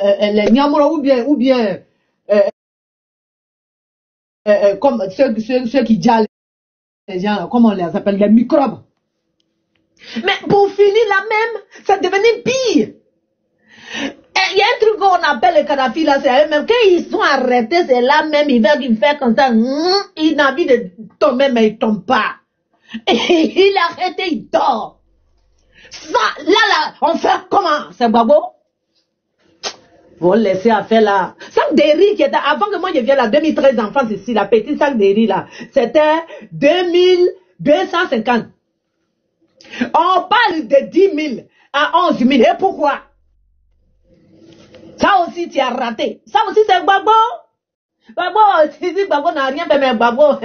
les Nyamura ou bien comme ceux qui dialent les gens, comment on les appelle, les microbes. Mais pour finir la même, ça devenait pire. Il y a un truc qu'on appelle le Kadhafi là, c'est même quand ils sont arrêtés, c'est là même, ils veulent faire comme ça, il n'a envie de tomber, mais il tombe pas. Et il a arrêté, il dort. Ça, là, on fait comment? C'est Gbagbo? Vous laissez à faire là. Sac de riz qui était, avant que moi je vienne là, 2013 en France ici, la petite sac de riz là, c'était 2250. On parle de 10 000 à 11 000. Et pourquoi? Ça aussi, tu as raté. Ça aussi, c'est Gbagbo. Gbagbo, tu dis Gbagbo n'a rien fait, mais Gbagbo,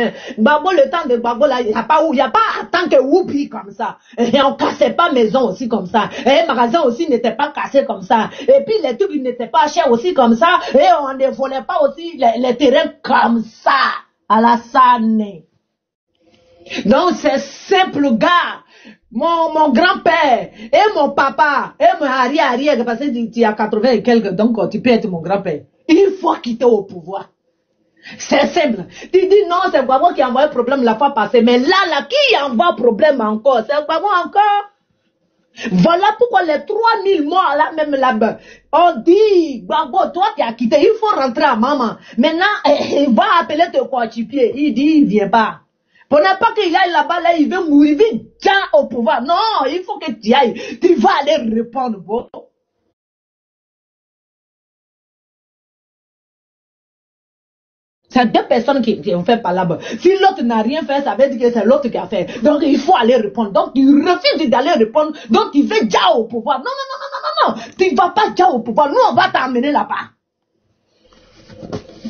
le temps de Gbagbo là, il n'y a pas tant que Whoopi comme ça. Et on cassait pas maison aussi comme ça. Et magasin aussi n'était pas cassé comme ça. Et puis les trucs n'étaient pas chers aussi comme ça. Et on ne volait pas aussi les terrains comme ça. À la Sané. Donc c'est simple, gars. Mon grand-père et mon papa et mon arrière, parce que tu as 80 et quelques, donc tu peux être mon grand-père. Il faut quitter au pouvoir. C'est simple. Tu dis non, c'est Gbagbo qui a envoyé problème la fois passée, mais là, qui envoie problème encore? C'est Gbagbo encore. Voilà pourquoi les 3000 morts là, même là-bas, on dit, Gbagbo, toi qui as quitté, il faut rentrer à maman. Maintenant, il va appeler te coéquipier. Il dit, il vient pas. Pour ne pas qu'il aille là-bas, là, il veut mourir, il vient déjà au pouvoir. Non, il faut que tu ailles. Tu vas aller répondre. Bon. C'est deux personnes qui ont fait par là-bas. Si l'autre n'a rien fait, ça veut dire que c'est l'autre qui a fait. Donc, il faut aller répondre. Donc, il refuse d'aller répondre. Donc, il veut déjà au pouvoir. Non, non, non, non, non, non. Tu ne vas pas déjà au pouvoir. Nous, on va t'emmener là-bas.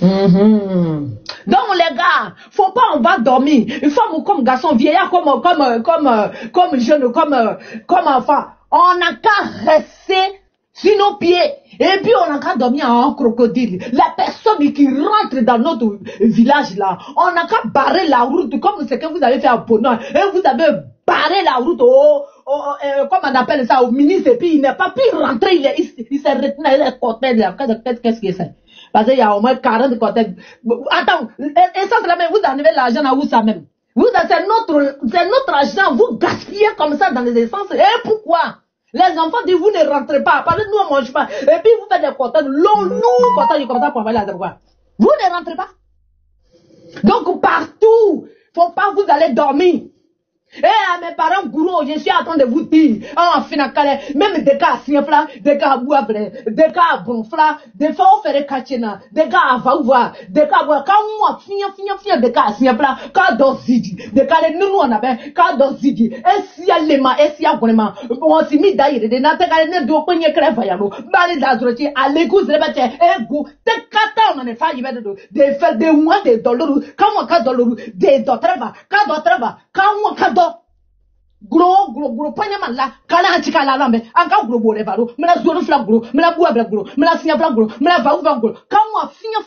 Donc les gars, faut pas on va dormir. Une femme comme garçon, vieillard comme jeune, comme enfant. On n'a qu'à rester sur nos pieds. Et puis on n'a qu'à dormir en crocodile. La personne qui rentre dans notre village là, on n'a qu'à barrer la route comme ce que vous avez fait à Bonan. Et vous avez barré la route comme on appelle ça, au ministre. Et puis il n'a pas pu rentrer. Il s'est retenu à la côté là. Qu'est-ce que c'est? Parce qu'il y a au moins 40 côtés. Attends, et ça c'est la même, vous enlevez l'argent à où ça même? C'est notre argent, vous gaspillez comme ça dans les essences. Et pourquoi? Les enfants disent, vous ne rentrez pas, parce que nous on ne mange pas. Et puis vous faites des quotas, nous quotas comme ça pour aller à droite. Vous ne rentrez pas. Donc partout, faut pas vous allez dormir. Eh, à mes parents, gourou, je suis en train de vous dire, en finale, même des cas à Signafla, des cas à Bouavre, des cas à Bonfla, des fois au Ferré Kachena, des cas à Vaouva, des cas à Boua, quand moi, finia, des cas à Signafla, quand dans Zidi, des cas à nous, on avait, quand dans Zidi, et si y a lema, et si y a vraiment, on s'y mit d'ailleurs, des nattes, et de cogner crève, yano, balé d'azrotier, à l'égout, les bâtiments, et goût, des catans, on est fait, il va de faire des mois de dollars, quand on a dollars, des dotrava, quand on a gros panyaman la kala antika la lambe anka gros bore varo mena zoro fla gros mena bua bla gros mena sinya bla gros mena va gros kamwa finya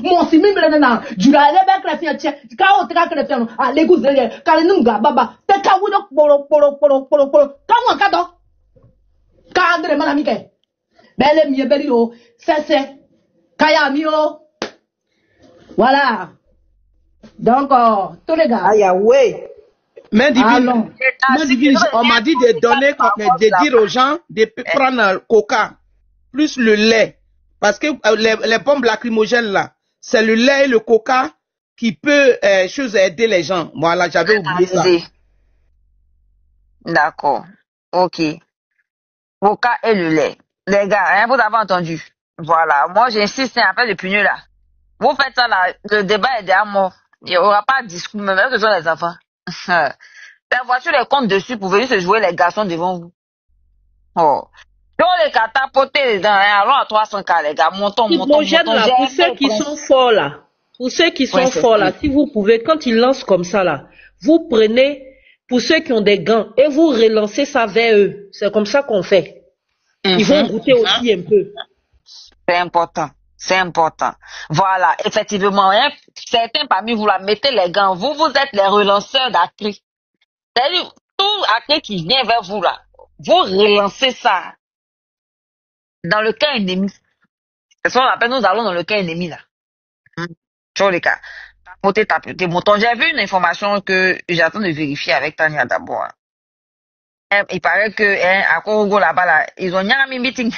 mo si mimbre na jura le be kra finya che ka o tra kra finya a legu zele kala nunga baba te ka wudo poro kamwa ka do ka andre mana mike bele mi beli o sese kaya mi o voilà donc tous les gars aya ouais. Mais divine, on m'a dit de donner, de dire aux gens de prendre coca plus le lait. Parce que les bombes lacrymogènes là, c'est le lait et le coca qui peut aider les gens. Voilà, j'avais oublié ça. D'accord. Ok. Coca et le lait. Les gars, hein, vous avez entendu. Voilà. Moi, j'insiste, un peu de punir là. Vous faites ça là, le débat est déjà mort. Il n'y aura pas de discours, même que ce soit les enfants. La voiture les compte dessus pour venir se jouer les garçons devant vous. Oh. Donc les catapotés dedans, allons à 300K les gars, montons. Pour ceux qui sont forts là, si vous pouvez, quand ils lancent comme ça là, vous prenez, pour ceux qui ont des gants, et vous relancez ça vers eux. C'est comme ça qu'on fait. Ils vont goûter aussi un peu. C'est important. C'est important. Voilà, effectivement, hein, certains parmi vous, là, mettez les gants. Vous êtes les relanceurs d'acné. C'est-à-dire, tout acné qui vient vers vous, là, vous relancez ça. dans le camp ennemi. C'est ce qu'on appelle, nous allons dans le camp ennemi, là. Sur les cas. Tapoter, bon, j'ai vu une information que j'attends de vérifier avec Tania d'abord. Il paraît que, à Congo, là-bas, là, ils ont un meeting.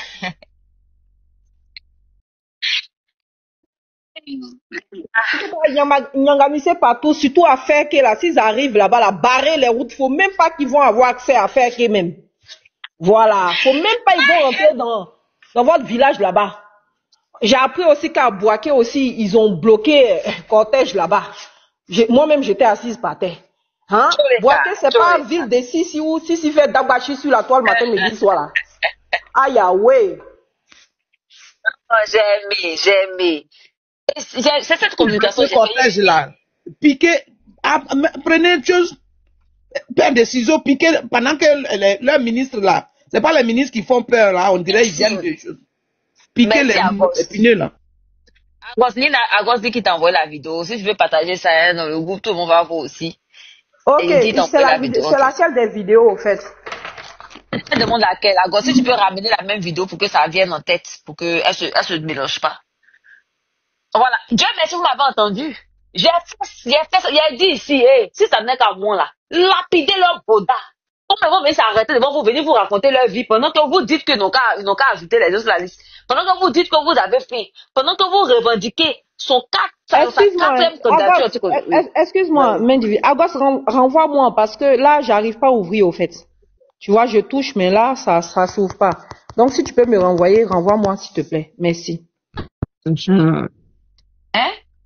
Nyangami, c'est partout, surtout à faire que là, s'ils arrivent là-bas, là, barrer les routes, faut même pas qu'ils vont avoir accès à faire que même. Voilà. Faut même pas ils vont rentrer dans votre village là-bas. J'ai appris aussi qu'à Bouaké aussi, ils ont bloqué cortège là-bas. Moi-même, j'étais assise par terre. Hein? Bouaké, c'est pas une ville de Sissi où Sissi fait Dabachi sur la toile matin, midi, soir là. Aïe, ouais. J'ai aimé. C'est cette communication. Ce cortège là. Piquer, prenez une chose, paire de ciseaux, piquer, pendant que leurs ministres là, c'est pas les ministres qui font peur là, on dirait ils viennent de choses. Piquer les pneus là. Agos dit qu'il t'a envoyé la vidéo. Si tu veux partager ça dans le groupe, tout le monde va voir aussi. Ok, c'est laquelle des vidéos au fait? Je demande laquelle. Agos, si tu peux ramener la même vidéo pour que ça vienne en tête, pour qu'elle se mélange pas. Voilà. Dieu merci, vous m'avez entendu. J'ai dit ici, si ça n'est qu'à moi là, lapidez leur boda. Comment ils vont venir s'arrêter devant vous, venir vous raconter leur vie pendant que vous dites que n'ont qu'à ajouter les autres sur la liste. Pendant que vous dites que vous avez fait. Pendant que vous revendiquez son quatrième candidature. Excuse-moi, Mendivi. Agos, renvoie-moi parce que là, j'arrive pas à ouvrir au fait. Tu vois, je touche, mais là, ça s'ouvre pas. Donc, si tu peux me renvoyer, renvoie-moi s'il te plaît. Merci.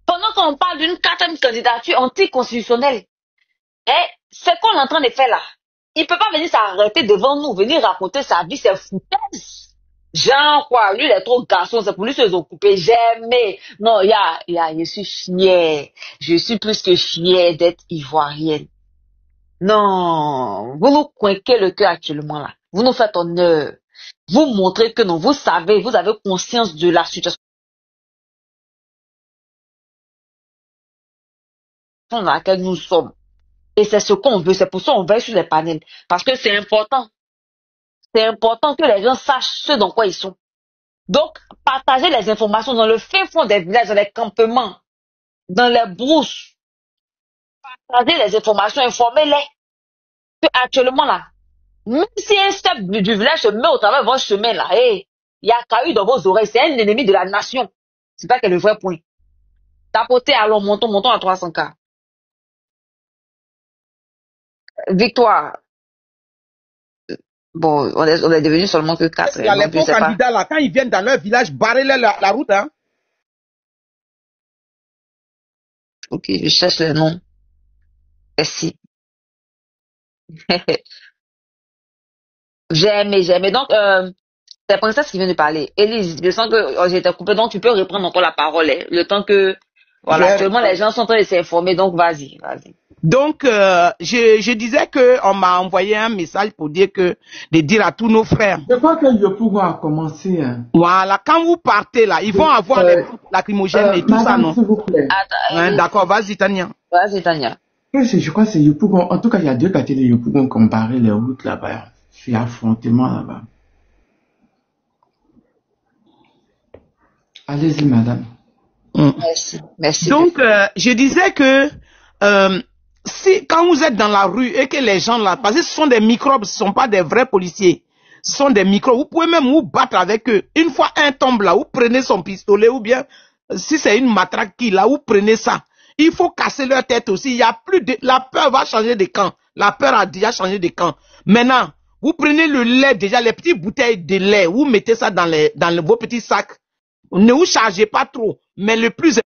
Pendant qu'on parle d'une quatrième candidature anticonstitutionnelle, ce qu'on est en train de faire là, il peut pas venir s'arrêter devant nous, venir raconter sa vie, c'est foutaise. Genre quoi, lui il est trop garçon, c'est pour lui se occuper, jamais. Non, je suis fière, je suis plus que fière d'être ivoirienne. Non, vous nous coinquez le cœur actuellement là, vous nous faites honneur, vous montrez que non, vous savez, vous avez conscience de la situation dans laquelle nous sommes. Et c'est ce qu'on veut, c'est pour ça qu'on veille sur les panels. Parce que c'est important. C'est important que les gens sachent ce dans quoi ils sont. Donc, partagez les informations dans le fin fond des villages, dans les campements, dans les brousses. Partagez les informations, informez-les. Que actuellement là, même si un step du village se met au travers de votre chemin là, il y a caillou dans vos oreilles, c'est un ennemi de la nation. C'est pas quel est le vrai point. Tapoter, alors montons à 300K. Victoire. Bon, on est devenu seulement que 4. Il y a les bons candidats là, quand ils viennent dans leur village, barrer la route, hein. Ok, je cherche le nom. Merci. J'ai aimé. Donc, c'est la princesse qui vient de parler. Élise, je sens que j'ai été coupée, donc tu peux reprendre encore la parole. Le temps que, voilà, actuellement les gens sont en train de s'informer, donc vas-y. Donc, je disais que on m'a envoyé un message pour dire de dire à tous nos frères. Je crois que Yopougon a commencé. Hein. Voilà, quand vous partez là, ils vont avoir les lacrymogènes et tout madame, ça, non? S'il vous plaît. D'accord, vas-y, Tania. Vas-y, Tania. Je crois que c'est Yopougon. En tout cas, il y a 2 quartiers de Yopougon qui ont barré les routes là-bas. Il y a affrontement là-bas. Allez-y, madame. Merci. Donc, je disais que quand vous êtes dans la rue et que les gens là, parce que ce sont des microbes, ce ne sont pas des vrais policiers, ce sont des microbes, vous pouvez même vous battre avec eux. Une fois un tombe là, vous prenez son pistolet ou bien, si c'est une matraque qui là, vous prenez ça. Il faut casser leur tête aussi. Il y a plus de, la peur va changer de camp. La peur a déjà changé de camp. Maintenant, vous prenez le lait, déjà les petites bouteilles de lait, vous mettez ça dans vos petits sacs. Ne vous chargez pas trop. Mais le plus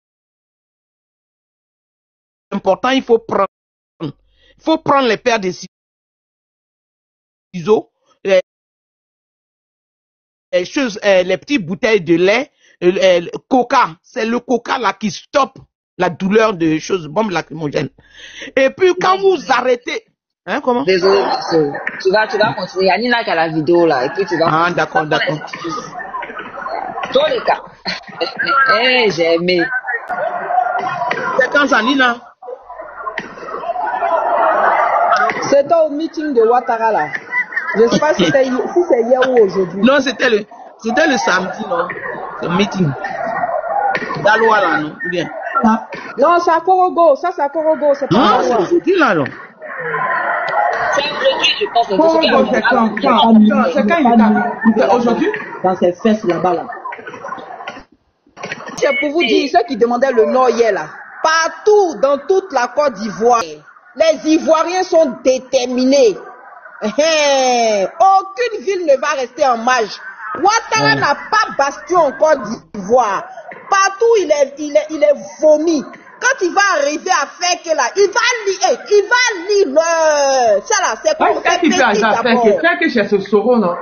important, il faut prendre les paires de ciseaux, les petites bouteilles de lait, coca. C'est le coca là qui stoppe la douleur de choses, bombes lacrymogènes. Et puis quand vous arrêtez, hein, comment? Désolé, tu vas continuer. Il y a Nina qui a la vidéo là, et puis tu vas. Ah, d'accord. Tous les cas. J'ai aimé. C'est quand ça, Nina? C'était au meeting de Ouattara là. Je ne sais pas si c'est hier ou aujourd'hui. Non, C'était le samedi, non? Ce meeting. Daloa, là, non? Ou bien? Non, c'est à Korogo. Ça, c'est à Korogo. C'est pas Non, à c'est Daloa. aujourd'hui, là, non? C'est aujourd'hui, je pense. Korogo, c'est quand il était aujourd'hui? Dans ses fesses là-bas, là. C'est pour vous dire, ceux qui demandaient le nom hier là, partout dans toute la Côte d'Ivoire, les Ivoiriens sont déterminés. Aucune ville ne va rester en marge. Ouattara n'a pas bastion en Côte d'Ivoire. Partout il est vomi. Quand il va arriver à faire que là, il va lire le... Ça là, c'est quoi? Qu'est-ce qu'il fait à faire? Faire que chez ce Soro, non?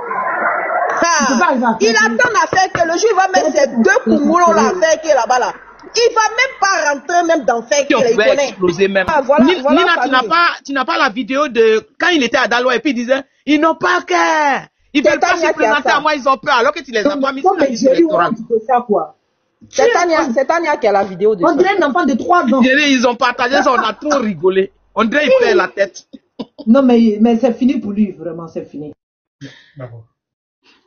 Il attend à faire que le jour il va mettre ses deux Koumoulons là à faire que là-bas là. Il va même pas rentrer même dans faire que il connaît. Exploser même. Ah, voilà, Nina, tu n'as pas la vidéo de quand il était à Daloa et puis il disait ils n'ont pas cœur. Ils veulent pas se présenter à moi, ils ont peur alors que tu les as pas mis sur la liste électorale. C'est Tania qui a la vidéo de ça. On dirait un enfant de 3 ans. Ils ont partagé ça, on a trop rigolé. On dirait qu'il perd la tête. Non, mais c'est fini pour lui, vraiment, c'est fini.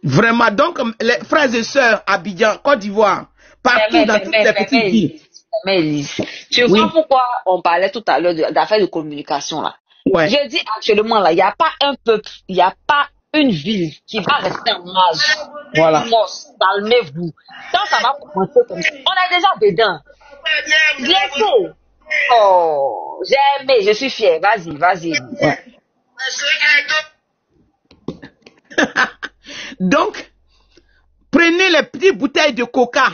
Vraiment, donc, les frères et sœurs, Abidjan, Côte d'Ivoire, partout dans toutes les petites villes. Mais Elise, tu vois pourquoi on parlait tout à l'heure d'affaires de communication là. Ouais. Je dis actuellement là, il n'y a pas un peuple, il n'y a pas une ville qui va rester en marge. Voilà. Calmez-vous. Quand ça va commencer comme ça, on est déjà dedans. Laissez. Oh, j'ai aimé, je suis fière. Vas-y. Ouais. Donc, prenez les petites bouteilles de coca.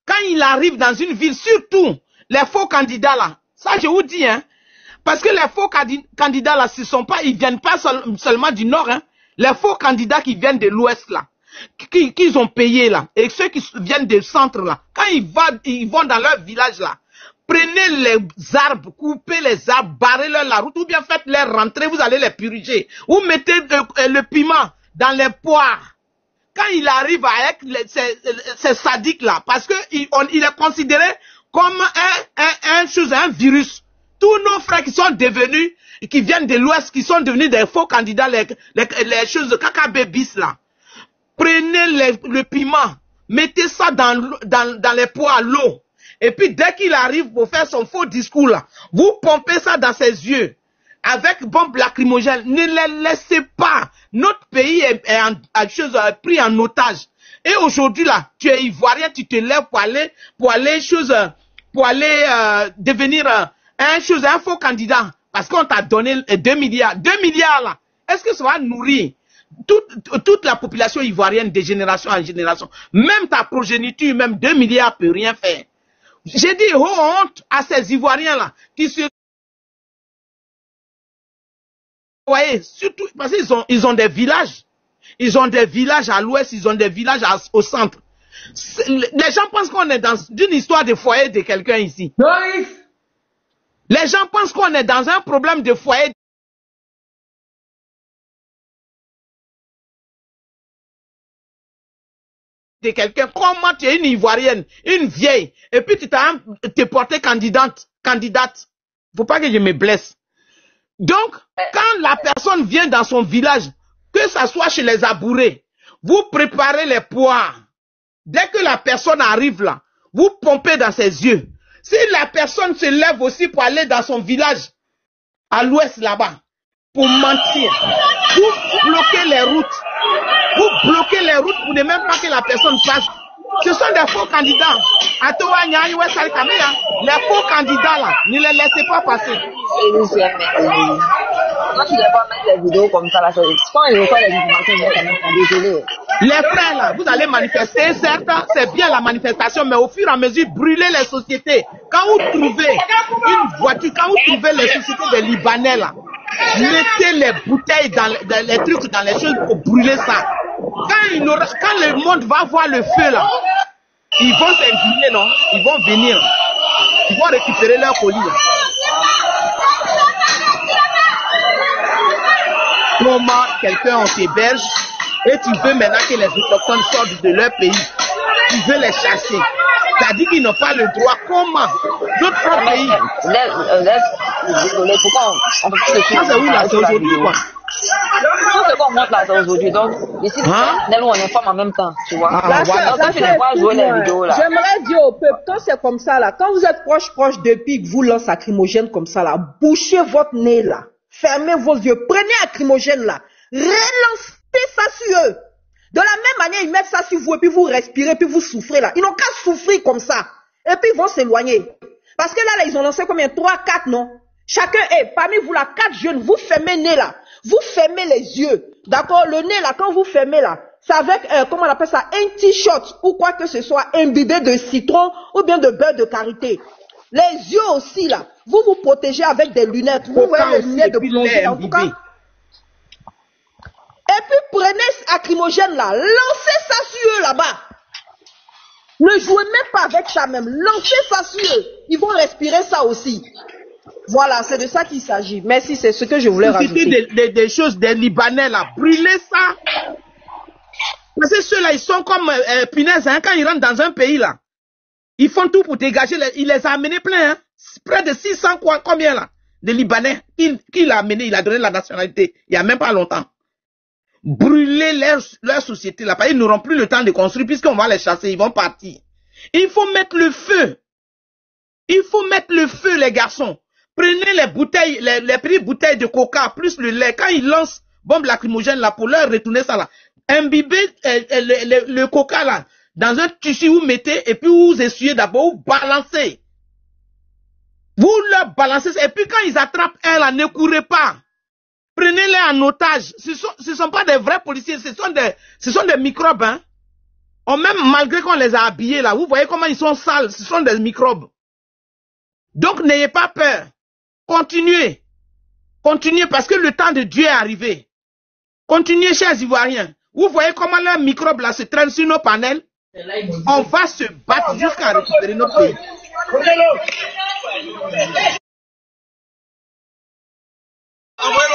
Quand il arrive dans une ville, surtout les faux candidats là, ça je vous dis, hein, parce que les faux candidats là, ils viennent pas seulement du nord, hein, les faux candidats qui viennent de l'ouest là, qu'ils ont payé là, et ceux qui viennent du centre là, quand ils vont dans leur village là, prenez les arbres, coupez les arbres, barrez-leur la route, ou bien faites-les rentrer, vous allez les purger, ou mettez le piment dans les poires. Quand il arrive avec ces sadiques là, parce que il est considéré comme un virus. Tous nos frères qui sont devenus, qui viennent de l'Ouest, qui sont devenus des faux candidats, les choses de caca-bébis là. Prenez le piment, mettez ça dans les poires, l'eau. Et puis dès qu'il arrive pour faire son faux discours là, vous pompez ça dans ses yeux. Avec bombe lacrymogène, ne les laissez pas. Notre pays est pris en otage. Et aujourd'hui là, tu es ivoirien, tu te lèves pour aller devenir un faux candidat. Parce qu'on t'a donné 2 milliards. 2 milliards là, est-ce que ça va nourrir toute la population ivoirienne de génération en génération? Même ta progéniture, même 2 milliards peut rien faire. J'ai dit honte à ces Ivoiriens là, qui se... Vous voyez, surtout parce qu'ils ont des villages. Ils ont des villages à l'ouest, ils ont des villages au centre. Les gens pensent qu'on est dans une histoire de foyer de quelqu'un ici. Les gens pensent qu'on est dans un problème de foyer de quelqu'un. Comment tu es une Ivoirienne, une vieille, et puis tu t'as porté candidate. Faut pas que je me blesse. Donc, quand la personne vient dans son village, que ça soit chez les abourés, vous préparez les poires. Dès que la personne arrive là, vous pompez dans ses yeux. Si la personne se lève aussi pour aller dans son village, à l'ouest là-bas, pour mentir, vous bloquez les routes. Vous bloquez les routes pour ne même pas que la personne passe. Ce sont des faux candidats. Les faux candidats là, ne les laissez pas passer. Moi, tu ne pas mettre les vidéos comme ça là. Quand ils reçoivent les informations, les frères là, vous allez manifester, certes, c'est bien la manifestation, mais au fur et à mesure, brûlez les sociétés. Quand vous trouvez une voiture, quand vous trouvez les sociétés des Libanais là, mettez les bouteilles dans les trucs, dans les choses pour brûler ça. Quand le monde va voir le feu là, ils vont s'indigner, non? Ils vont venir. Ils vont récupérer leur colis. Comment quelqu'un on t'héberge et tu veux maintenant que les autochtones sortent de leur pays. Tu veux les chasser. Tu as dit qu'ils n'ont pas le droit. Comment? Notre propre pays. Désolé, pourquoi on peut pas le faire? C'est où là? C'est aujourd'hui quoi? Tout ce qu'on montre là, c'est aujourd'hui. Donc, ici, c'est où on informe en même temps, tu vois. J'aimerais dire au peuple, quand c'est comme ça là, quand vous êtes proche de pique, vous lancez lacrymogène comme ça là, bouchez votre nez là, fermez vos yeux, prenez lacrymogène là, relancez ça sur eux. De la même manière, ils mettent ça sur vous et puis vous respirez, puis vous souffrez là. Ils n'ont qu'à souffrir comme ça. Et puis ils vont s'éloigner. Parce que là, ils ont lancé combien? 3, 4, non? Chacun est, parmi vous là, 4 jeunes, vous fermez le nez là. Vous fermez les yeux. D'accord? Le nez là, quand vous fermez là, c'est avec, comment on appelle ça? Un t-shirt ou quoi que ce soit, imbibé de citron ou bien de beurre de karité. Les yeux aussi là, vous vous protégez avec des lunettes. Vous voyez les lunettes de plongée en tout cas. Et puis prenez lacrymogène là, lancez ça sur eux là-bas. Ne jouez même pas avec ça même, lancez ça sur eux. Ils vont respirer ça aussi. Voilà, c'est de ça qu'il s'agit. Merci, c'est ce que je voulais rajouter. Des choses des Libanais là, brûlez ça. Parce que ceux-là, ils sont comme punaises, hein, quand ils rentrent dans un pays là. Ils font tout pour dégager, il les a amenés plein, hein. Près de 600 combien là, de Libanais. Qui l'a amené, il a donné la nationalité, il n'y a même pas longtemps. Brûler leur société là, parce qu'ils n'auront plus le temps de construire, puisqu'on va les chasser, ils vont partir. Il faut mettre le feu. Il faut mettre le feu, les garçons. Prenez les bouteilles, les petites bouteilles de coca, plus le lait. Quand ils lancent bombe lacrymogène là, pour leur retourner ça là, imbibez le coca là, dans un tissu, vous mettez, et puis vous essuyez d'abord, vous balancez. Vous leur balancez, et puis quand ils attrapent un là, ne courez pas. Prenez-les en otage. Ce sont pas des vrais policiers, ce sont des microbes, hein. Même malgré qu'on les a habillés là, vous voyez comment ils sont sales, ce sont des microbes. Donc n'ayez pas peur. Continuez. Continuez parce que le temps de Dieu est arrivé. Continuez, chers Ivoiriens. Vous voyez comment leurs microbes là se traînent sur nos panels. On va se battre jusqu'à récupérer notre pays.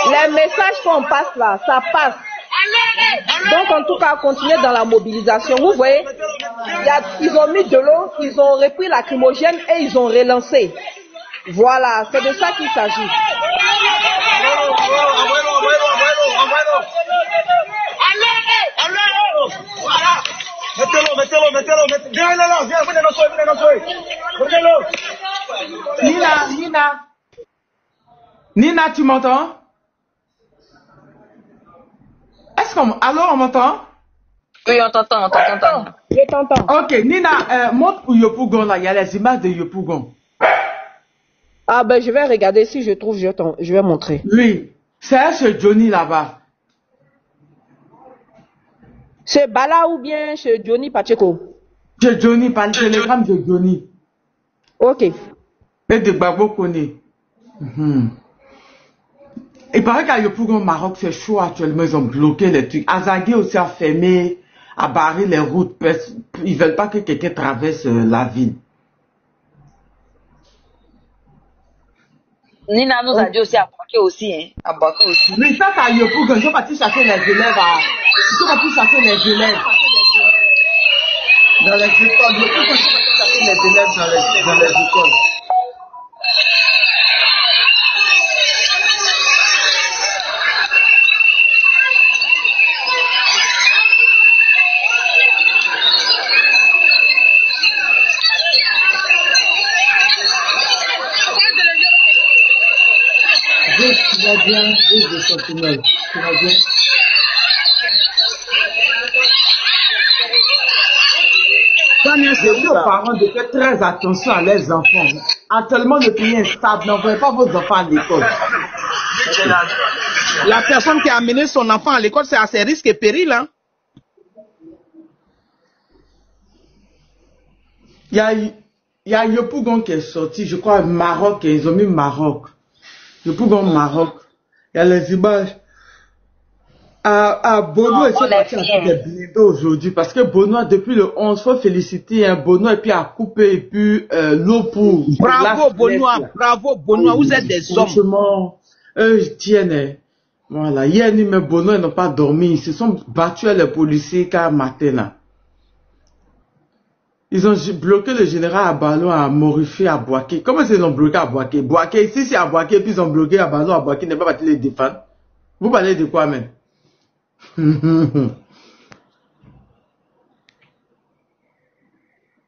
Les messages qu'on passe là, ça passe. Donc en tout cas, continuez dans la mobilisation. Vous voyez, ils ont mis de l'eau, ils ont repris la lacrymogène et ils ont relancé. Voilà, c'est de ça qu'il s'agit. Nina, tu m'entends? Allô, on m'entend? Oui, on t'entend, on t'entend. Je t'entends. Ok, Nina, montre pour Yopougon là, il y a les images de Yopougon. Ah ben je vais regarder, si je trouve, je vais montrer. Oui, c'est chez Johnny là-bas. Chez Bala ou bien chez Johnny Pacheco? Chez Johnny, par le télégramme de Johnny. Ok. Et de Gbagbo Kone. Il paraît qu'à Yopougon, au Maroc, c'est chaud actuellement, ils ont bloqué les trucs. Azagé aussi a fermé, a barré les routes. Ils veulent pas que quelqu'un traverse la ville. Nina nous a dit aussi à Boaké aussi, hein. À Boaké aussi. Mais ça, c'est à Yopougon, ils sont partis chercher les élèves ils sont partis chercher les élèves. Dans les écoles, ils sont partis chercher les élèves dans les écoles. Tu vas bien, je sentinelle. Tu vas bien? Je dis aux parents de faire très attention à leurs enfants. Actuellement, le pays est stable. N'envoyez pas vos enfants à l'école. La personne qui a amené son enfant à l'école, c'est à ses risques et périls, hein. Il y a Yopougon qui est sorti, je crois, Maroc, ils ont mis Maroc. Yopougon, Maroc. Il y a les images. À Bono, ils sont partis avec des blindés aujourd'hui parce que Bono, depuis le 11, il faut féliciter Bono et puis à couper et puis l'eau pour. Bravo Bono, vous êtes des hommes. Franchement, eux tiennent. Voilà, hier, mais Bono, ils n'ont pas dormi. Ils se sont battus à les policiers car matin là. Ils ont bloqué le général Abalo à Morifi, à Boaké. Comment ils l'ont bloqué à Boaké? Boaké, ici c'est à Boaké, puis ils ont bloqué Abalo à Boaké, ils n'ont pas battu les défendre. Vous parlez de quoi même?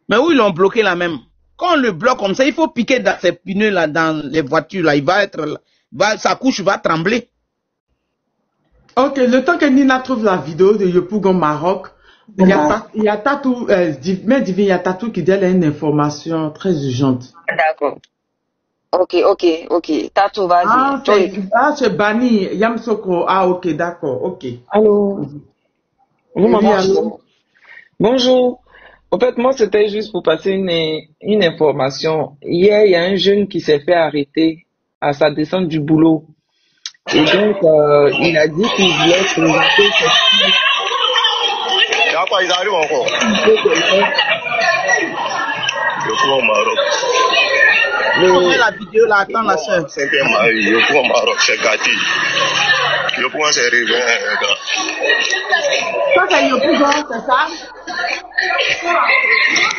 Mais où ils l'ont bloqué là même? Quand on le bloque comme ça, il faut piquer dans ces pneus là, dans les voitures là. Il va être là. Sa couche va trembler. Ok, le temps que Nina trouve la vidéo de Yopougon Maroc, il y a Tatou, mais Divine, il y a Tatou qui donne une information très urgente. D'accord. Ok. Tatou, vas-y. C'est Bani, Yamsoko. Ah, ok, d'accord, ok. Allô. Bonjour. En fait, moi, c'était juste pour passer une information. Hier, il y a un jeune qui s'est fait arrêter à sa descente du boulot. Et donc, il a dit qu'il voulait présenter Il y a quoi, ils arrivent encore? On met la vidéo là, attends la soeur. C'est bien marié, je prends Maroc, c'est gâté. Je prends ses rivets, Ça, c'est Yopougon, c'est ça?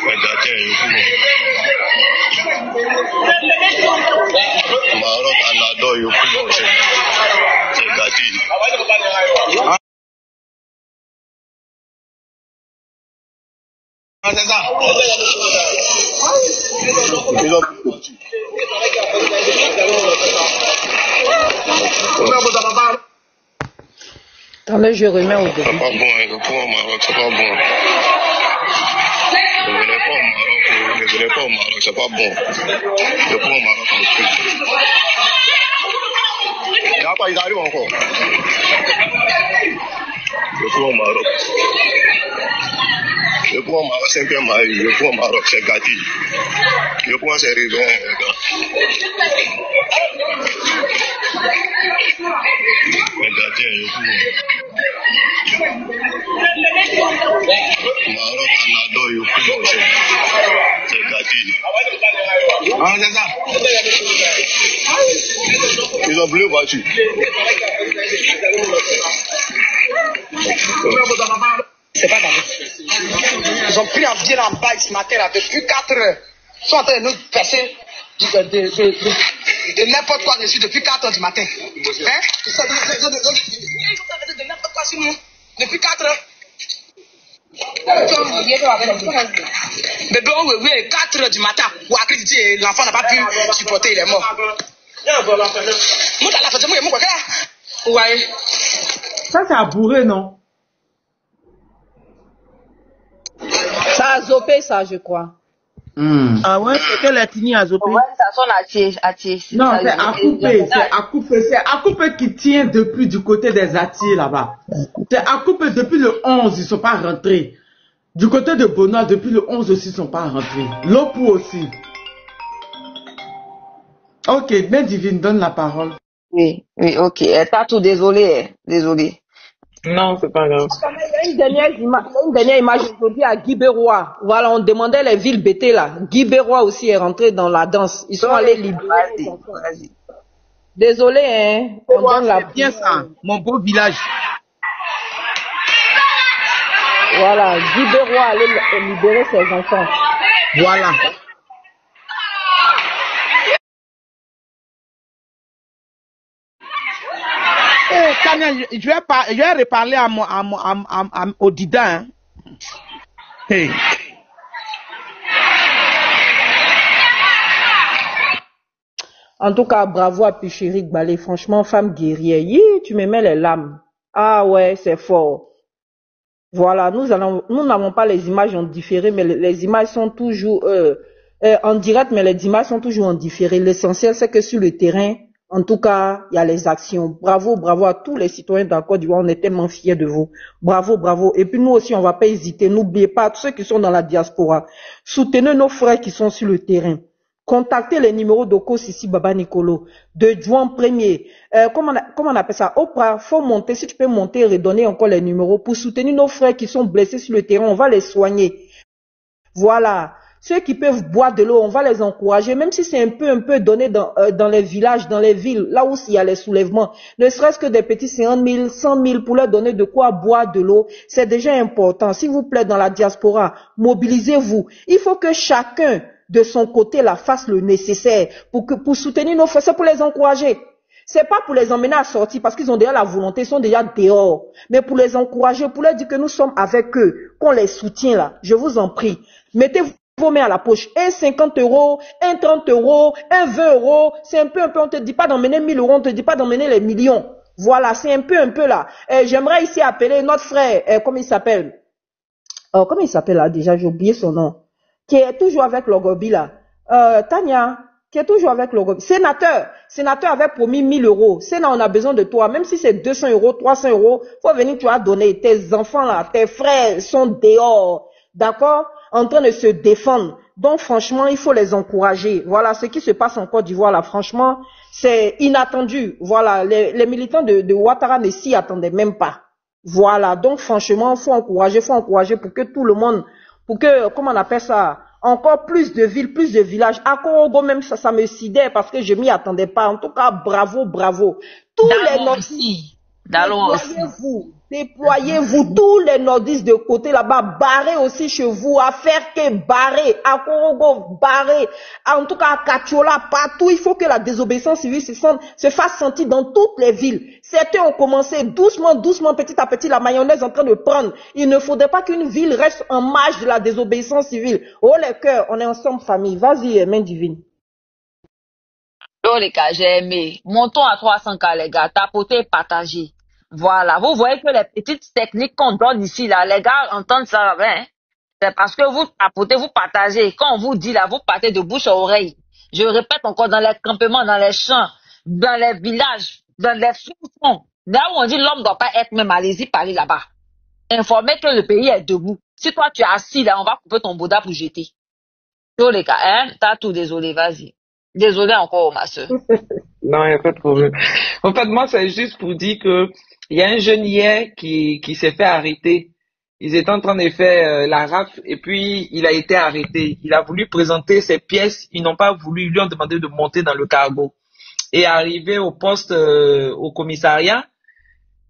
c'est gâté, Maroc, Anado, je prends, c'est gâté. C'est ça. Ils ont Attendez, je remets au début. C'est pas bon, je prends au Maroc, c'est pas bon. Ne venez pas au Maroc, c'est pas bon. Je prends au Maroc ensuite. Il y a quoi, ils arrivent encore? Je prends au Maroc. Je prends au Maroc, c'est bien marié. Je prends au Maroc, c'est gâté. Je prends ses rivets, les gars. C'est gâté, je prends. Maroc, Anado, je prends, c'est gâté. Ah, c'est ça. Ils ont bleu voiture. C'est pas grave. Ils ont pris un bien en bas ce matin là depuis 4 heures. Ils sont en train de nous percer de n'importe quoi dessus depuis 4 heures du matin. Hein? De n'importe quoi sur nous depuis 4 heures. Mais donc, oui, 4 heures du matin, l'enfant n'a pas pu supporter, il est mort. Ça, c'est à bourrer, non? Ça a zopé, ça, je crois. Ah ouais, c'est quelle ethnie a zopé? Ouais, ça sonne à tier. Non, c'est à couper. C'est à couper qui tient depuis du côté des Atiers là-bas. C'est à couper depuis le 11, ils ne sont pas rentrés. Du côté de Bonois, depuis le 11 aussi, ils ne sont pas rentrés. L'Opou aussi. Ok, mais Divine, donne la parole. Oui, ok. Tatou, désolé. Non, c'est pas grave. Il y a une dernière image aujourd'hui à Guibérois. Voilà, on demandait les villes bêtées là. Guibérois aussi est rentré dans la danse. Ils sont allés libérer. Vas-y. Désolé, hein. On donne la... C'est bien ça, mon beau village. Voilà, Guibérois allait libérer ses enfants. Voilà. Tania, je vais reparler au Dida. Hein. Hey. En tout cas, bravo à Pichéric Balé. Franchement, femme guerrière. Tu me mets les lames. Ah ouais, c'est fort. Voilà, nous n'avons pas les images en différé, mais les images sont toujours en direct, mais les images sont toujours en différé. L'essentiel, c'est que sur le terrain, en tout cas, il y a les actions. Bravo à tous les citoyens de la Côte d'Ivoire. On est tellement fiers de vous. Bravo. Et puis nous aussi, on va pas hésiter. N'oubliez pas, tous ceux qui sont dans la diaspora, soutenez nos frères qui sont sur le terrain. Contactez les numéros d'Oko Sissi Baba Nicolo, de Juan Premier. Comment on appelle ça? Oprah, faut monter. Si tu peux monter et redonner encore les numéros pour soutenir nos frères qui sont blessés sur le terrain. On va les soigner. Voilà. Ceux qui peuvent boire de l'eau, on va les encourager, même si c'est un peu donné dans les villages, dans les villes, là où il y a les soulèvements. Ne serait-ce que des petits 50 000, 100 000 pour leur donner de quoi boire de l'eau, c'est déjà important. S'il vous plaît, dans la diaspora, mobilisez-vous. Il faut que chacun de son côté là fasse le nécessaire pour soutenir nos frères, c'est pour les encourager. C'est pas pour les emmener à sortir parce qu'ils ont déjà la volonté, ils sont déjà dehors. Mais pour les encourager, pour leur dire que nous sommes avec eux, qu'on les soutient là. Je vous en prie. Mettez vos mains à la poche. Un 50 €, un 30 €, un 20 €. C'est un peu. On te dit pas d'emmener 1000 €, on te dit pas d'emmener les millions. Voilà, c'est un peu là. J'aimerais ici appeler notre frère, comment il s'appelle? Comment il s'appelle là déjà? J'ai oublié son nom. Qui est toujours avec Logobi là. Tania, qui est toujours avec Logobi. Sénateur avait promis 1000 €. Sénat, on a besoin de toi. Même si c'est 200 €, 300 €, faut venir, tu as donné. Tes enfants là, tes frères sont dehors. D'accord? En train de se défendre. Donc franchement, il faut les encourager. Voilà, ce qui se passe en Côte d'Ivoire là, franchement, c'est inattendu. Voilà, les militants de Ouattara ne s'y attendaient même pas. Voilà, donc franchement, faut encourager pour que tout le monde, pour que, comment on appelle ça, encore plus de villes, plus de villages. À Korogo même, ça me sidère parce que je m'y attendais pas. En tout cas, bravo. Tous les nordistes, déployez-vous, tous les nordistes de côté là-bas, barrez aussi chez vous, à Ferke, barrez, à Korogo, barrez, en tout cas à Kachola, partout, il faut que la désobéissance civile se fasse sentir dans toutes les villes. Certains ont commencé doucement, petit à petit, la mayonnaise en train de prendre. Il ne faudrait pas qu'une ville reste en marge de la désobéissance civile. Oh les cœurs, on est ensemble famille, vas-y, main divine. Oh les gars, j'ai aimé. Montons à 300K les gars, tapoter, partager. Voilà, vous voyez que les petites techniques qu'on donne ici, là, les gars entendent ça, hein? C'est parce que vous tapotez, vous partagez. Quand on vous dit là, vous partez de bouche à oreille. Je répète encore, dans les campements, dans les champs, dans les villages, dans les sous-fonds, là où on dit l'homme ne doit pas être même, allez-y parler là-bas. Informer que le pays est debout. Si toi tu es assis là, on va couper ton bouddha pour jeter. Oh les gars, hein? T'as tout, désolé, vas-y. Désolé encore, ma soeur. Non, il n'y a pas de problème. En fait, moi, c'est juste pour dire que il y a un jeune hier qui s'est fait arrêter. Ils étaient en train de faire la rafle et puis il a été arrêté. Il a voulu présenter ses pièces. Ils n'ont pas voulu. Ils lui ont demandé de monter dans le cargo. Et arrivé au poste, au commissariat,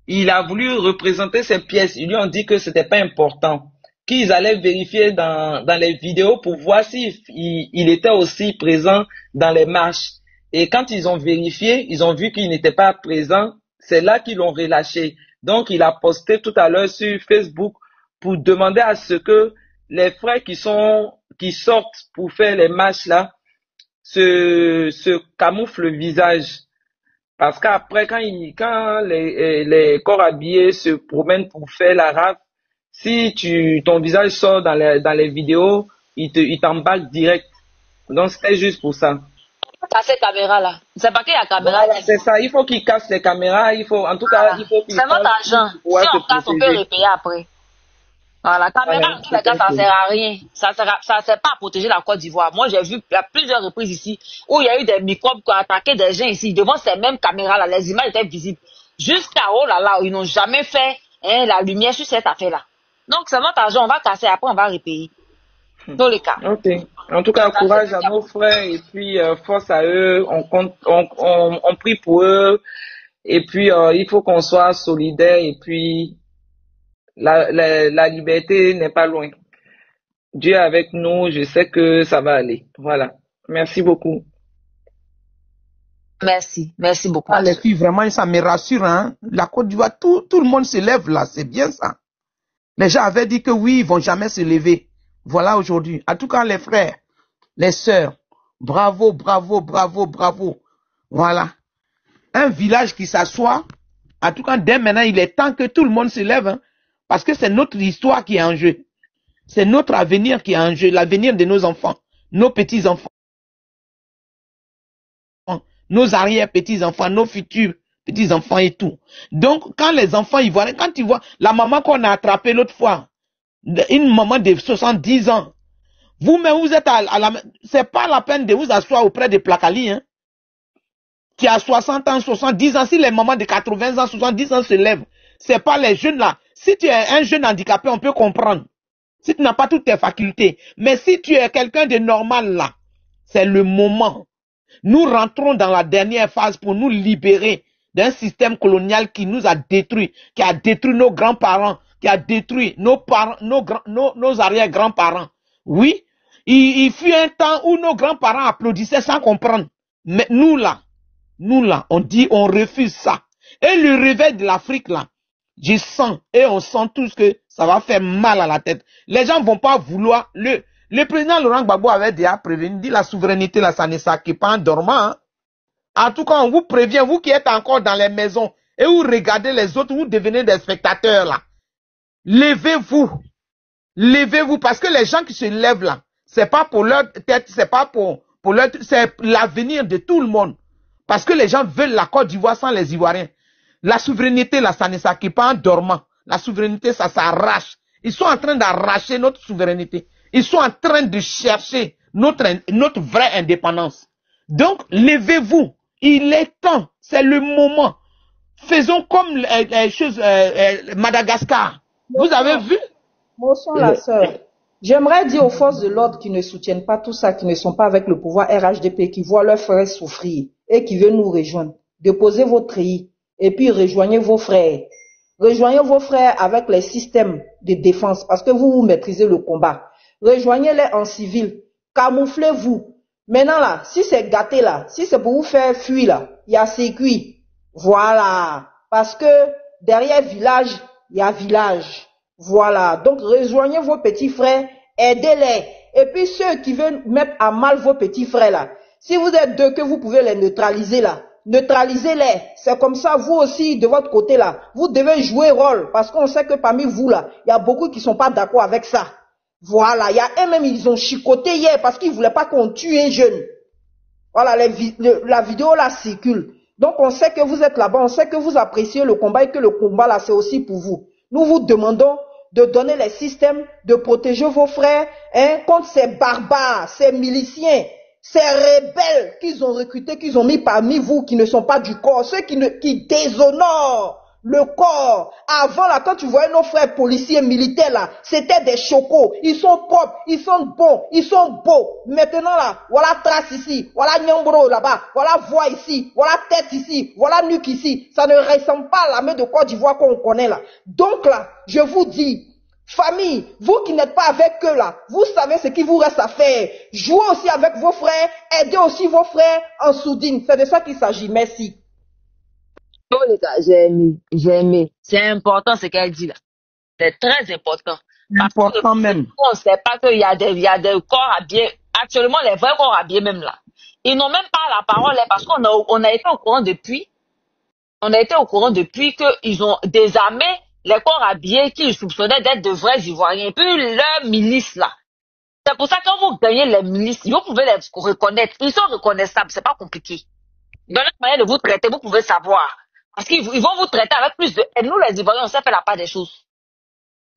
il a voulu représenter ses pièces. Ils lui ont dit que c'était pas important. Qu'ils allaient vérifier dans les vidéos pour voir s'il il était aussi présent dans les marches. Et quand ils ont vérifié, ils ont vu qu'il n'était pas présent. C'est là qu'ils l'ont relâché. Donc, il a posté tout à l'heure sur Facebook pour demander à ce que les frères qui sortent pour faire les marches là se camouflent le visage. Parce qu'après, quand les corps habillés se promènent pour faire la rafle, si ton visage sort dans les vidéos, ils t'embarquent direct. Donc, c'était juste pour ça. Casser caméra là. C'est pas qu'il y a caméra. Voilà, c'est ça. Il faut qu'ils cassent les caméras. Il faut, en tout cas, il faut qu'ils. C'est notre argent. Si on casse, on peut repayer après. Voilà, caméra, en tous les cas, ça sert à rien. Ça sert pas à protéger la Côte d'Ivoire. Moi, j'ai vu à plusieurs reprises ici où il y a eu des microbes qui ont attaqué des gens ici. Devant ces mêmes caméras là, les images étaient visibles. Jusqu'à oh là là, ils n'ont jamais fait la lumière sur cette affaire là. Donc, c'est notre argent. On va casser après, on va repayer. Dans les cas. Ok. En tout cas, courage à nos frères et puis force à eux. On prie pour eux et puis il faut qu'on soit solidaires et puis la liberté n'est pas loin. Dieu est avec nous. Je sais que ça va aller. Voilà. Merci beaucoup. Merci beaucoup. Ah, les filles, vraiment, ça me rassure, hein. La Côte d'Ivoire, tout le monde se lève là. C'est bien ça. Les gens avaient dit que oui, ils vont jamais se lever. Voilà aujourd'hui. En tout cas, les frères, les sœurs, bravo. Voilà. Un village qui s'assoit. En tout cas, dès maintenant, il est temps que tout le monde se lève. Hein, parce que c'est notre histoire qui est en jeu. C'est notre avenir qui est en jeu. L'avenir de nos enfants. Nos petits-enfants. Nos arrière-petits-enfants. Nos futurs petits-enfants et tout. Donc, quand les enfants y voient, quand ils voient la maman qu'on a attrapée l'autre fois, une maman de 70 ans. Vous-même, vous êtes c'est pas la peine de vous asseoir auprès de Plakali, hein. Qui a 60 ans, 70 ans. Si les mamans de 80 ans, 70 ans se lèvent, c'est pas les jeunes là. Si tu es un jeune handicapé, on peut comprendre. Si tu n'as pas toutes tes facultés. Mais si tu es quelqu'un de normal là, c'est le moment. Nous rentrons dans la dernière phase pour nous libérer d'un système colonial qui nous a détruits, qui a détruit nos grands-parents, qui a détruit nos parents, nos arrière-grands-parents. Oui, il fut un temps où nos grands-parents applaudissaient sans comprendre. Mais nous là, Nous là, on dit, on refuse ça. Et le réveil de l'Afrique là, je sens, et on sent tous que ça va faire mal à la tête. Les gens vont pas vouloir, le président Laurent Gbagbo avait déjà prévenu, dit la souveraineté là, ça ne s'acquiert pas en dormant. Hein. En tout cas, on vous prévient, vous qui êtes encore dans les maisons, et vous regardez les autres, vous devenez des spectateurs là. Levez-vous. Levez-vous, parce que les gens qui se lèvent là, c'est pas pour leur tête, c'est pas pour leur, c'est l'avenir de tout le monde. Parce que les gens veulent la Côte d'Ivoire sans les Ivoiriens. La souveraineté là, ça ne s'acquiert pas en dormant. La souveraineté, ça s'arrache. Ils sont en train d'arracher notre souveraineté. Ils sont en train de chercher notre vraie indépendance. Donc, levez-vous. Il est temps. C'est le moment. Faisons comme les choses, Madagascar. Vous avez vu? Motion, la sœur. J'aimerais dire aux forces de l'ordre qui ne soutiennent pas tout ça, qui ne sont pas avec le pouvoir RHDP, qui voient leurs frères souffrir et qui veulent nous rejoindre. Déposez vos treillis et puis rejoignez vos frères. Rejoignez vos frères avec les systèmes de défense parce que vous maîtrisez le combat. Rejoignez-les en civil. Camouflez-vous. Maintenant là, si c'est gâté là, si c'est pour vous faire fuir là, il y a circuit. Voilà. Parce que derrière village, il y a village. Voilà. Donc rejoignez vos petits frères, aidez-les. Et puis ceux qui veulent mettre à mal vos petits frères là, si vous êtes deux que vous pouvez les neutraliser là, neutralisez-les. C'est comme ça, vous aussi, de votre côté là, vous devez jouer rôle. Parce qu'on sait que parmi vous là, il y a beaucoup qui sont pas d'accord avec ça. Voilà, il y a eux-mêmes, ils ont chicoté hier parce qu'ils voulaient pas qu'on tue un jeune. Voilà, la vidéo là circule. Donc on sait que vous êtes là-bas, on sait que vous appréciez le combat et que le combat là c'est aussi pour vous. Nous vous demandons de donner les systèmes, de protéger vos frères contre ces barbares, ces miliciens, ces rebelles qu'ils ont recrutés, qu'ils ont mis parmi vous, qui ne sont pas du corps, ceux qui déshonorent le corps. Avant là, quand tu voyais nos frères policiers militaires là, c'était des chocos. Ils sont propres, ils sont bons, ils sont beaux. Maintenant là, voilà trace ici, voilà Nyambro là-bas, voilà voix ici, voilà tête ici, voilà nuque ici. Ça ne ressemble pas à la main de Côte d'Ivoire qu'on connaît là. Donc là, je vous dis, famille, vous qui n'êtes pas avec eux là, vous savez ce qu'il vous reste à faire. Jouez aussi avec vos frères, aidez aussi vos frères en soudine. C'est de ça qu'il s'agit. Merci. Oh les gars, j'ai aimé. C'est important ce qu'elle dit là. C'est très important. Important même. On ne sait pas qu'il y a des corps habillés. Actuellement, les vrais corps habillés même là. Ils n'ont même pas la parole là, parce qu'on a été au courant depuis. On a été au courant depuis qu'ils ont désarmé les corps habillés qu'ils soupçonnaient d'être de vrais Ivoiriens. Et puis leurs milices là. C'est pour ça que quand vous gagnez les milices, vous pouvez les reconnaître. Ils sont reconnaissables, c'est pas compliqué. Dans la manière de vous traiter, vous pouvez savoir. Parce qu'ils vont vous traiter avec plus de haine. Nous, les Ivoiriens, on sait faire la part des choses.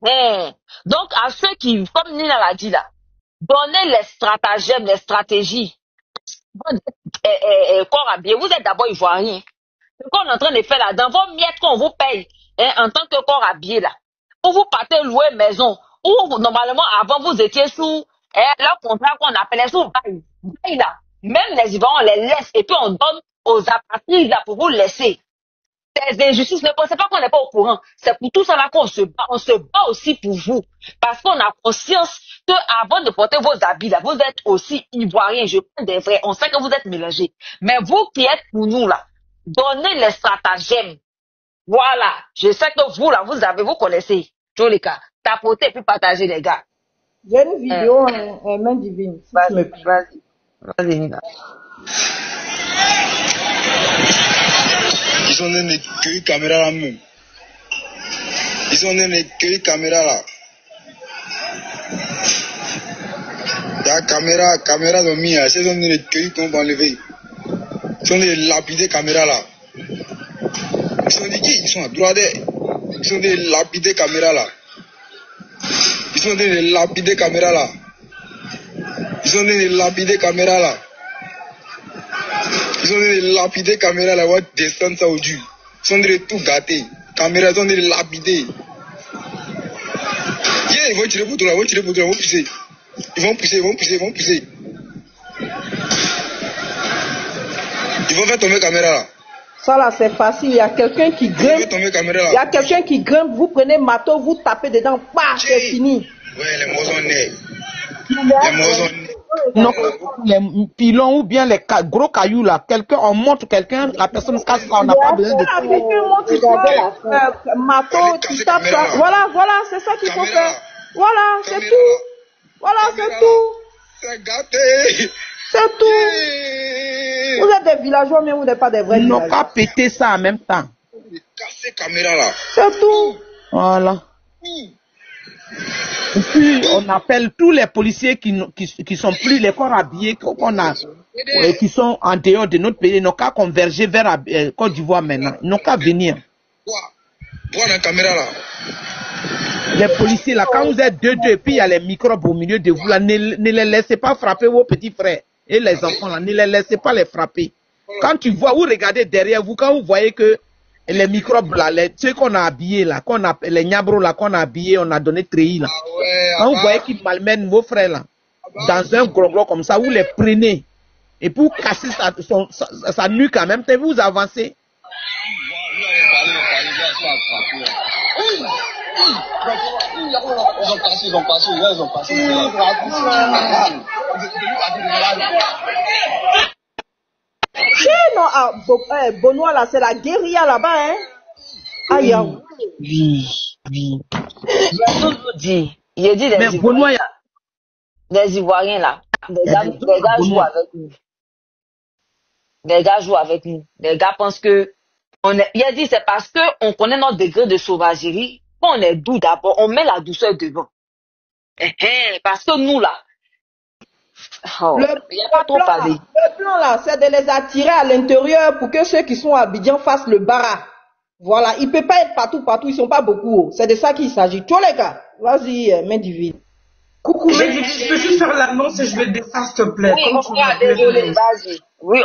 Donc, à ceux qui, comme Nina l'a dit là, donnez les stratagèmes, les stratégies. Corps habillé, vous êtes d'abord Ivoiriens. Ce qu'on est en train de faire là, dans vos miettes qu'on vous paye, en tant que corps habillé là, où vous partez louer maison, où normalement avant vous étiez sous leur contrat qu'on appelait sous bail. Bail là. Même les Ivoiriens, on les laisse et puis on donne aux apatrides là pour vous laisser. Ces injustices, ne pensez pas qu'on n'est pas au courant. C'est pour tout ça là qu'on se bat. On se bat aussi pour vous. Parce qu'on a conscience que avant de porter vos habits là, vous êtes aussi Ivoiriens. Je prends des vrais. On sait que vous êtes mélangés. Mais vous qui êtes pour nous là, donnez les stratagèmes. Voilà. Je sais que vous là, vous connaissez. Jolika. Tapoter et puis partager les gars. J'ai une vidéo en main divine. Vas-y, Nina. Ils sont en train de cueillir caméra là même. Ils sont en train de cueillir caméra là. La caméra de Mia, ils sont en train de cueillir qu'on va enlever. Ils sont en train de lapider caméra là. Ils sont dit qui? Ils sont à droite. Ils sont en train de lapider caméra là. Ils sont en train de lapider caméra là. Ils sont en train de lapider caméra là. Ils ont des lapidés caméras là, on va descendre ça au Dieu. Ils sont de tout gâtés. Caméras, ils ont des lapidés. Yeah, ils vont tirer pour toi là, ils vont pousser. Ils vont pousser. Ils vont faire tomber caméra là. Ça là, c'est facile. Il y a quelqu'un qui grimpe. Vous prenez marteau, vous tapez dedans, c'est fini. Ouais, les mots sont nés. Non, les pilons ou bien les gros cailloux là, on montre quelqu'un, la personne casse ça, on n'a pas besoin de Voilà, c'est ça qu'il faut faire. Voilà, c'est tout. Voilà, c'est tout. C'est gâté. C'est tout. Vous êtes des villageois, mais vous n'êtes pas des vrais villageois. Ils n'ont pas pété ça en même temps. Casser caméra là. C'est tout. Voilà. Et puis, on appelle tous les policiers qui sont plus les corps habillés qu'on a, qui sont en dehors de notre pays, ils n'ont qu'à converger vers Côte d'Ivoire maintenant. Ils n'ont qu'à venir. Vois la caméra là. Les policiers là, quand vous êtes deux, et puis il y a les microbes au milieu de vous là, ne les laissez pas frapper vos petits frères et les enfants là, ne les laissez pas les frapper. Quand tu vois, vous regardez derrière vous, quand vous voyez que les microbes là, ceux qu'on a habillés là, les niabros là qu'on a habillés, on a donné treillis là. Quand vous voyez qu'ils malmènent vos frères là, dans un gros comme ça, vous les prenez. Et pour casser sa nuque en même temps, vous avancez. Ils ont passé. Benoît là, c'est la guérilla là-bas, hein. Aïe. Oui. Je tout vous dire. Il dit mais Benoît, des Ivoiriens là, des gars jouent avec nous. Des gars jouent avec nous. Des gars pensent que il a dit c'est parce que on connaît notre degré de sauvagerie. Quand on est doux d'abord, on met la douceur devant. Parce que nous là, il n'y a pas trop parlé. Le plan là, c'est de les attirer à l'intérieur pour que ceux qui sont à Abidjan fassent le bara. Voilà, il ne peut pas être partout, ils ne sont pas beaucoup. C'est de ça qu'il s'agit. Tous les gars, vas-y, main divine. Coucou, je peux juste faire l'annonce et je vais descendre, s'il te plaît. Oui, désolé, vas-y. Oui,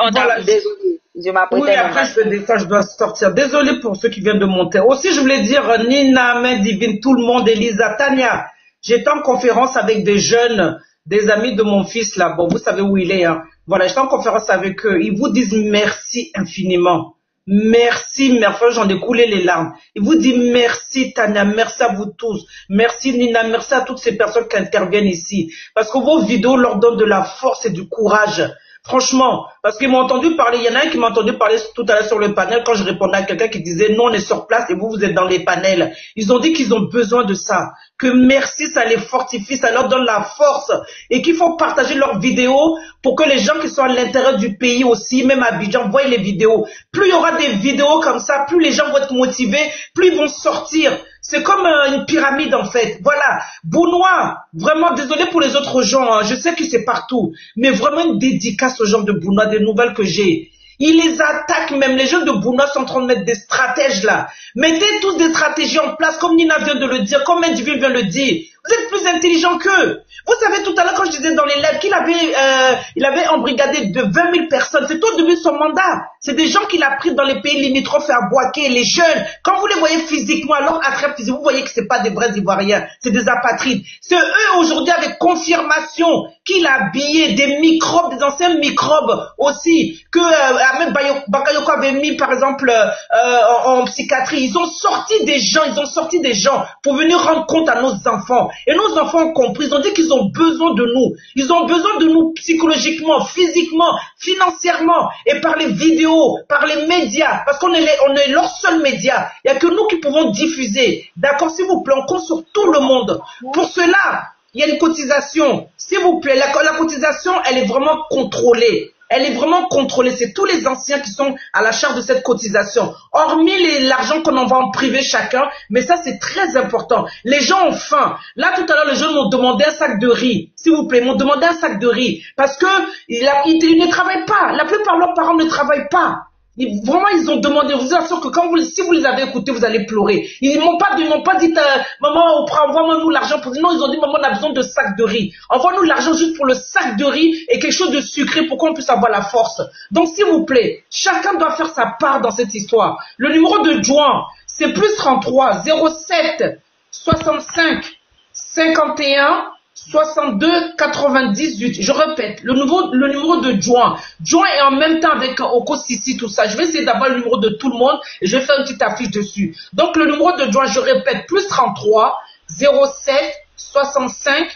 désolé. Je m'apprêtais. Oui, après je vais descendre, je dois sortir. Désolé pour ceux qui viennent de monter. Aussi, je voulais dire, Nina, main divine, tout le monde, Elisa, Tania. J'étais en conférence avec des jeunes, des amis de mon fils là. Bon, vous savez où il est, hein. Voilà, j'étais en conférence avec eux. Ils vous disent merci infiniment. Merci, j'en ai coulé les larmes. Il vous dit merci Tania, merci à vous tous. Merci Nina, merci à toutes ces personnes qui interviennent ici. Parce que vos vidéos leur donnent de la force et du courage. Franchement, parce qu'ils m'ont entendu parler, il y en a un qui m'a entendu parler tout à l'heure sur le panel quand je répondais à quelqu'un qui disait non, on est sur place et vous êtes dans les panels. Ils ont dit qu'ils ont besoin de ça, que merci, ça les fortifie, ça leur donne la force et qu'il faut partager leurs vidéos pour que les gens qui sont à l'intérieur du pays aussi, même à Abidjan, voient les vidéos. Plus il y aura des vidéos comme ça, plus les gens vont être motivés, plus ils vont sortir. C'est comme une pyramide en fait. Voilà. Bounois, vraiment désolé pour les autres gens, hein. Je sais que c'est partout. Mais vraiment une dédicace aux gens de Bounois, des nouvelles que j'ai. Ils les attaquent même. Les gens de Bounois sont en train de mettre des stratèges là. Mettez tous des stratégies en place comme Nina vient de le dire, comme Mendivine vient de le dire. Vous êtes plus intelligents qu'eux. Vous savez tout à l'heure quand je disais dans les lives qu'il avait embrigadé de 20 000 personnes. C'est au début de son mandat. C'est des gens qu'il a pris dans les pays limitrophes à Boaké, les jeunes. Quand vous les voyez physiquement, alors à travers physique, vous voyez que c'est pas des vrais Ivoiriens, c'est des apatrides. C'est eux aujourd'hui avec confirmation qu'il a habillé des microbes, des anciens microbes aussi, que Ahmed Bakayoko avait mis par exemple en psychiatrie. Ils ont sorti des gens pour venir rendre compte à nos enfants. Et nos enfants ont compris, ils ont dit qu'ils ont besoin de nous. Ils ont besoin de nous psychologiquement, physiquement, financièrement et par les vidéos, par les médias, parce qu'on est leur seul média. Il n'y a que nous qui pouvons diffuser. D'accord, s'il vous plaît, on compte sur tout le monde. Pour cela, il y a une cotisation. S'il vous plaît, la cotisation, elle est vraiment contrôlée. Elle est vraiment contrôlée. C'est tous les anciens qui sont à la charge de cette cotisation. Hormis l'argent qu'on envoie en privé chacun, mais ça c'est très important. Les gens ont faim. Là tout à l'heure, les jeunes m'ont demandé un sac de riz. S'il vous plaît, ils m'ont demandé un sac de riz. Parce que ils ne travaillent pas. La plupart de leurs parents ne travaillent pas. Vraiment, ils ont demandé, je vous assure que si vous les avez écoutés, vous allez pleurer. Ils m'ont pas dit, maman, envoie-nous l'argent pour dire, non, ils ont dit, maman, on a besoin de sac de riz. Envoie-nous l'argent juste pour le sac de riz et quelque chose de sucré pour qu'on puisse avoir la force. Donc, s'il vous plaît, chacun doit faire sa part dans cette histoire. Le numéro de Juan, c'est plus 33 07 65 51 62 98. Je répète, le numéro de Juan. Juan est en même temps avec Oko Sissi, tout ça. Je vais essayer d'avoir le numéro de tout le monde et je vais faire une petite affiche dessus. Donc le numéro de Juan, je répète, plus 33 07 65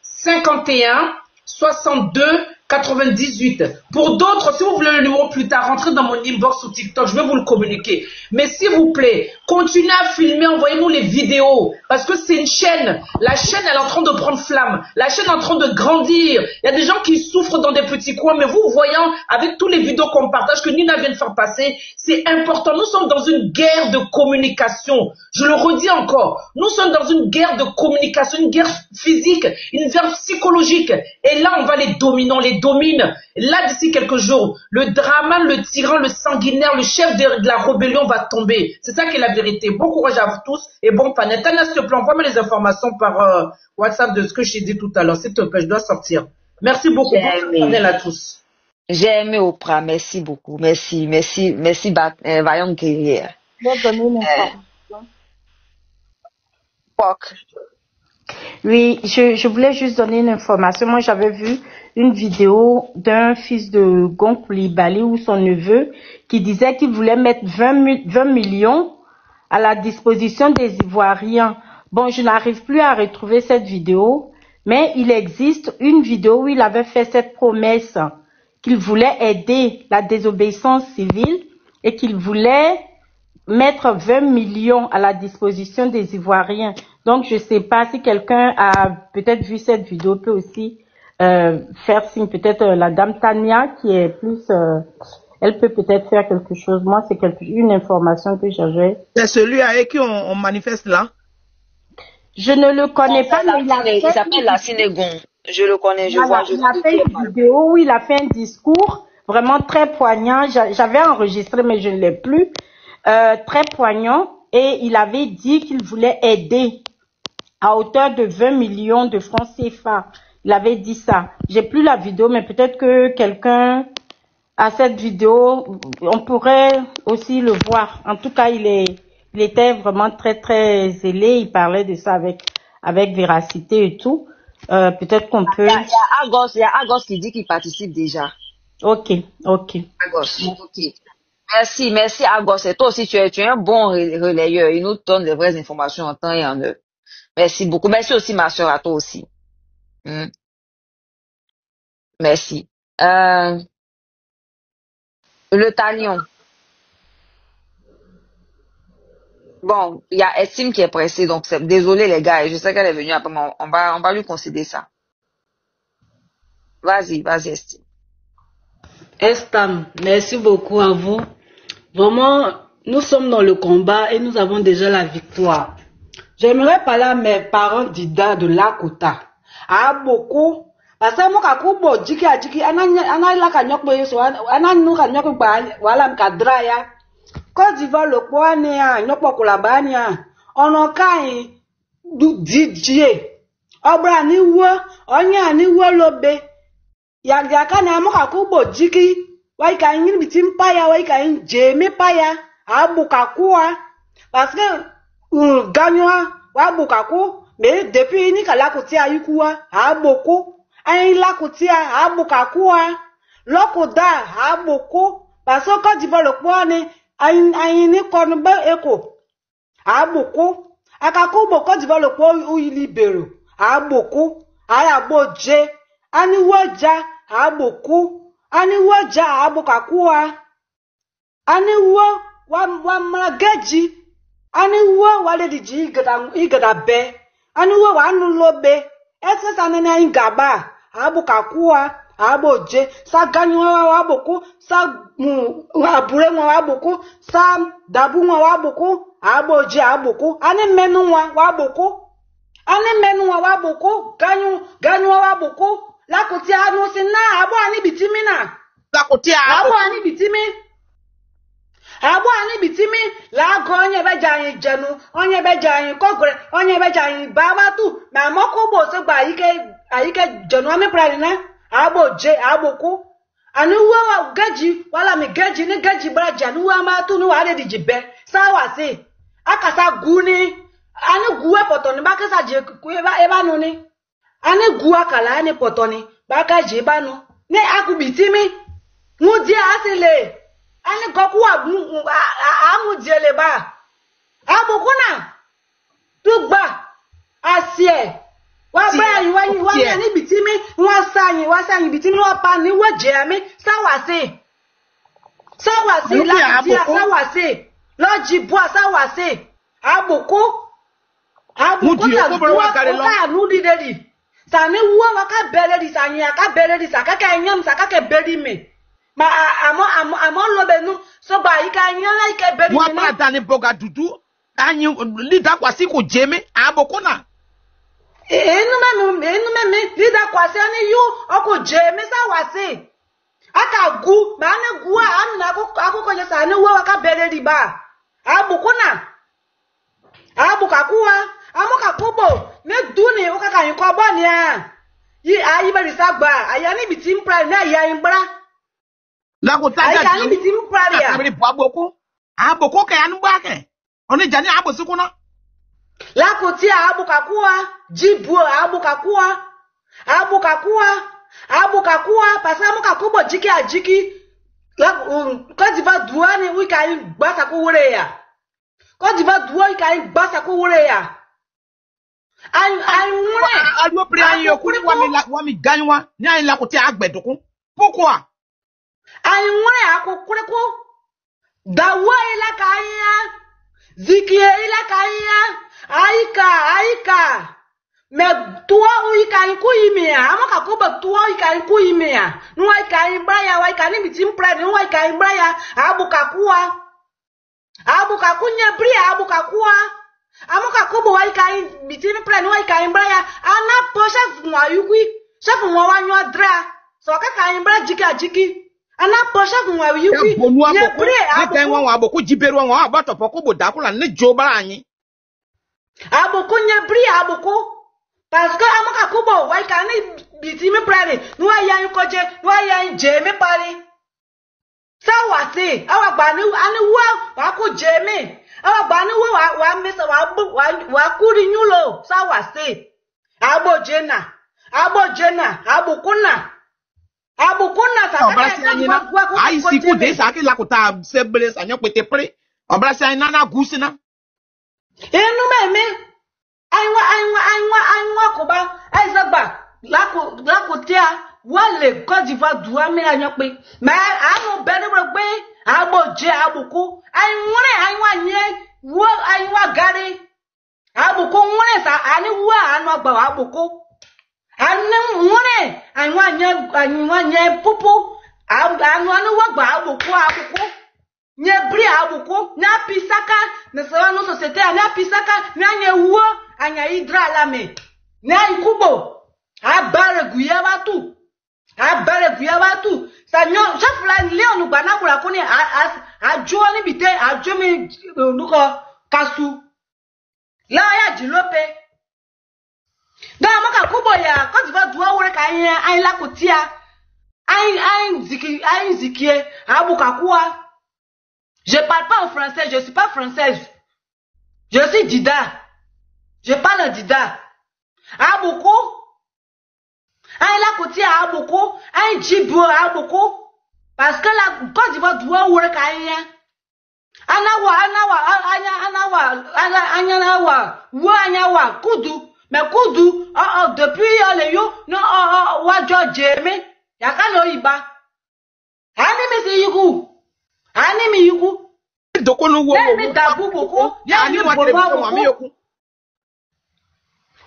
51 62 98. Pour d'autres, si vous voulez le numéro plus tard, rentrez dans mon inbox sur TikTok, je vais vous le communiquer. Mais s'il vous plaît, continuez à filmer, envoyez-nous les vidéos. Parce que c'est une chaîne. La chaîne, elle est en train de prendre flamme. La chaîne est en train de grandir. Il y a des gens qui souffrent dans des petits coins. Mais vous, voyant, avec tous les vidéos qu'on partage, que Nina vient de faire passer, c'est important. Nous sommes dans une guerre de communication. Je le redis encore. Nous sommes dans une guerre de communication, une guerre physique, une guerre psychologique. Et là, on va les dominer, on les domine. Là, d'ici quelques jours, le drama, le tyran, le sanguinaire, le chef de la rébellion va tomber. C'est ça qui est la vérité. Bon courage à vous tous et bon panel. Tania, s'il te plaît, envoie-moi les informations par WhatsApp de ce que j'ai dit tout à l'heure. S'il te plaît, je dois sortir. Merci beaucoup. Bon panel à tous. J'ai aimé Oprah. Merci beaucoup. Merci, vaillante guerrière. Oui, je voulais juste donner une information. Moi, j'avais vu une vidéo d'un fils de Gon Coulibaly ou son neveu qui disait qu'il voulait mettre 20 millions à la disposition des Ivoiriens. Bon, je n'arrive plus à retrouver cette vidéo, mais il existe une vidéo où il avait fait cette promesse qu'il voulait aider la désobéissance civile et qu'il voulait mettre 20 millions à la disposition des Ivoiriens. Donc, je ne sais pas si quelqu'un a peut-être vu cette vidéo, peut aussi faire signe. Peut-être la dame Tania qui est plus... elle peut peut-être faire quelque chose. Moi, c'est une information que j'avais. C'est celui avec qui on manifeste là? Je ne le connais pas, mais il s'appelle la Sénégon. Je le connais, je vois. Il a fait une vidéo où il a fait un discours vraiment très poignant. J'avais enregistré, mais je ne l'ai plus. Très poignant. Et il avait dit qu'il voulait aider à hauteur de 20 millions de francs CFA. Il avait dit ça. J'ai plus la vidéo, mais peut-être que quelqu'un a cette vidéo. On pourrait aussi le voir. En tout cas, il était vraiment très, très zélé. Il parlait de ça avec véracité et tout. Peut-être qu'on peut... Il y a Agos qui dit qu'il participe déjà. Ok. Agos, ok. Merci Agos. Et toi aussi, tu es un bon relayeur. Il nous donne les vraies informations en temps et en heure. Merci beaucoup. Merci aussi, ma soeur, à toi aussi. Merci. Le talion. Bon, il y a Estime qui est pressée, donc désolé les gars, je sais qu'elle est venue après, mais on va lui concéder ça. Vas-y Estime. Estam, merci beaucoup à vous. Vraiment, nous sommes dans le combat et nous avons déjà la victoire. J'aimerais parler à mes parents d'Ida de Lakota. Beaucoup. Parce que moi, quand je suis jiki, anala kanyok boye so, ananu kanyok ba, wala mkadraya. Côte d'Ivoire le poane ya, nyokpo kulabani ya. Ono kai du DJ. Obra ni wo, onya ni wo lobe. Yaka na mo kakubo jiki, wai ka yin bitim paya, wai ka yin jeme paya, abukakua. Parce que gagnwa wa bukaku, mais depuis ni kala kutia yikuwa, aboko. Ayin lakutia, abukakua. Lokoda, aboko. Parce que Côte d'Ivoire le poane, ayin ni konbe eko. Aboko. Akakubo Côte d'Ivoire le poane ou il libère. Aboko. Ayaboje. Ani waja aboku, ani waja abokakua, ani wa malageji, ani wale diji igada be, ani wa anu lobe, ese sanene ingaba, abokakua, aboje, sa ganywa aboku, sa abure wa aboku, sa dabu wa aboku, aboje aboku, ani menu wa aboku, ani menu wa aboku, ganyu wa aboku. La kotia anu sina abo ani bitimi na. La kotia abo ani bitimi. Abo ani bitimi la go onye beja yin jenu, onye beja yin kogre, onye beja yin baba tu. Na moko bo se gba ayike jenu ami prali na. Abo je aboku. Anu wa gaji wala mi gaji ni gaji bra janu wa ma tu ni wa de dijibe. Sa wa se. Akasa guni. Ani guwe potoni ba kesa je ku eba nu ni. Ane gua kala ane potoni baka jebano ne akubitimi ngudi asile ane goku amudele ba abokuna tugba asie Wa Brian wa ni bitimi wa sanyi bitimi wa pa ni wa jemi sawase la ti sawase loji bo sawase aboko ta wa ka nu di dedi sani wa wa ka bere di sanyi aka bere di sakaka enyam sakaka beri me ma amo lo benu so ba yi ka nyala ike beri me wa pa dani boga dudu anyi lida kwasi ko jemi aboko na enu me lida kwasi ani yu oko jemi sawase aka gu ma na gu a na akoko je sani wa ka bere di ba aboko na abuka kuwa amuka kubo ne duni o kaka yin ko bo ni a yi ayi bari sagba aya ni biti mpra na aya yin bra la ko ta aya ni biti mpra ya abiri po aboko ke anu gba ke oni jani abosuku na la ko ti abuka kuwa jibu abuka kuwa pasa amuka kubo jiki ajiki la ko di ba duani wi ka yin gba sa ko wore ya ko di ba duo ka yin gba sa ko wore ya Alwo pri ayo kuri wa mi ganwa ni ayin la ko ti agbedukun pourquoi ayin akokure ko dawa ila kaya zikie ila kaya aika me tuwa uika ku imia amaka ko ba tuwa uika ku imia nuwa ika ibraya wa ika ni bitim pra nuwa ika ibraya abuka kunya bria abuka kuwa amuka kubo wa ika bitini pre nuwa ika ibraya ana po chef nwa yukwi chef nwa wa nwa dra so ka imbra jiki ana po chef nwa yukwi ye bria abuka nwa wa aboku jiberu nwa abato poko bo dakula ne joba anyi abuku nya bria abuku parce que amuka kubo wa ika ni bitini pre nuwa ya yukoje nuwa ya jeme pari sawase awa gbani ani wa ku jeme awa gbani wa mesa wa kuri nyulo sawase abojena abukuna sakaka ai siku de saki la kuta sebre sanyo pete pre obrasi ai nana gusina enu meme aiwa ko ba aizagba la ko tia wale Côte d'Ivoire doa mi anyo pe ma anu bere gbe aboje abuku aiwa gari abuku nwere sa ani wa anu agba abuku anu nwere aiwa nye pupu anu wa gba abuku nye bri abuku na pisaka na sawa no societe na pisaka na nye wo anya hidra lame na ikubo abare guya batu sanyo chafla leon gbana kura kuni ajo ni bite ajo mi nuko kasu la ya jilope da maka kubo ya ko diva duwa wore ka yin ayin la kutia ayin zikie abuka kuwa je parle pas en français, je suis pas française, je suis dida, je parle dida abuku ayin la kutia abuku ayin jibo abuku parce que la Côte d'Ivoire doit wore ka yin anawa kudu me kudu depuis le yo no wajo jeme yakalo iba animi yiku dokonu wo me dabu boko ya ni wa television wa mi yoku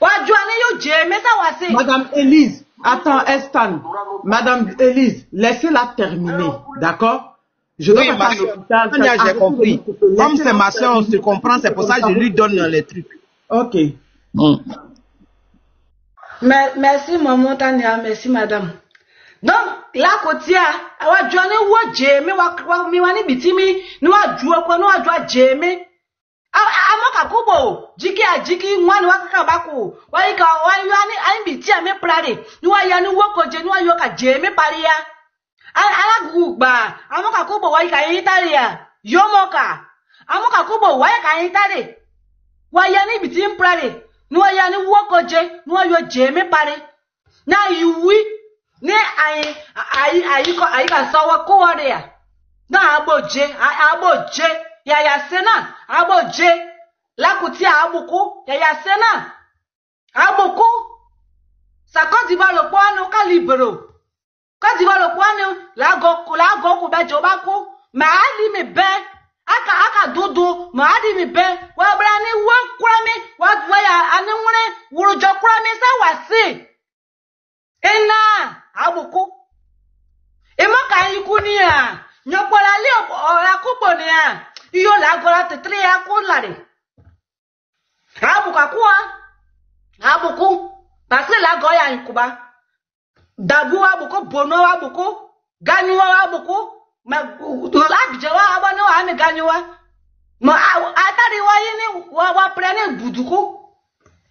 wajo ani yo jeme sa wase Madame Elise, attends, Estan. Madame Elise, laissez-la terminer, d'accord? Je dois pas j'ai compris. Comme c'est ma soeur, on se comprend, c'est pour ça que je lui donne les trucs. Ok. Merci, maman Tania, merci, madame. Donc, la kotia, awa jone wo jeme, mi wani bitimi, nuwa juo kwa nuwa jua jeme. Amoka kubo, jiki, mwani wakaka baku, waika, wani, aimbitia me plare, nuwa yani woko je, nuwa yoka jeme paria. Ala gugba, amoka kubo waika italia, yomoka, amoka kubo waika itali, wayani bitim plare, nuwa yani woko je, nuwa yo jeme pare. Na yuwi, ne ayi ka sawa kowa ya. Na aboje, ya sena, aboje, la kutia abuku, ya sena, abuku, Sa Côte d'Ivoire le poids ka libero. Côte d'Ivoire le poids la go be jobako. Ma ali me be. Aka dodo. Ma ali me be. Wa brani wa kwame. Wa ya ane wone. Wuro jo kwame sa wasi. Ena. Abuku. Emo ka yiku ni a. Nyopola li ora kubo ni a. Iyo la gola te 3 ya ko lare. Abuka kwa. Abuku. Parce que la goya inkuba. Dabu abuko, bono abuko, ganywa abuko, ma abjawa abano ame ganywa. Ma atari wa yini wa prene buduko.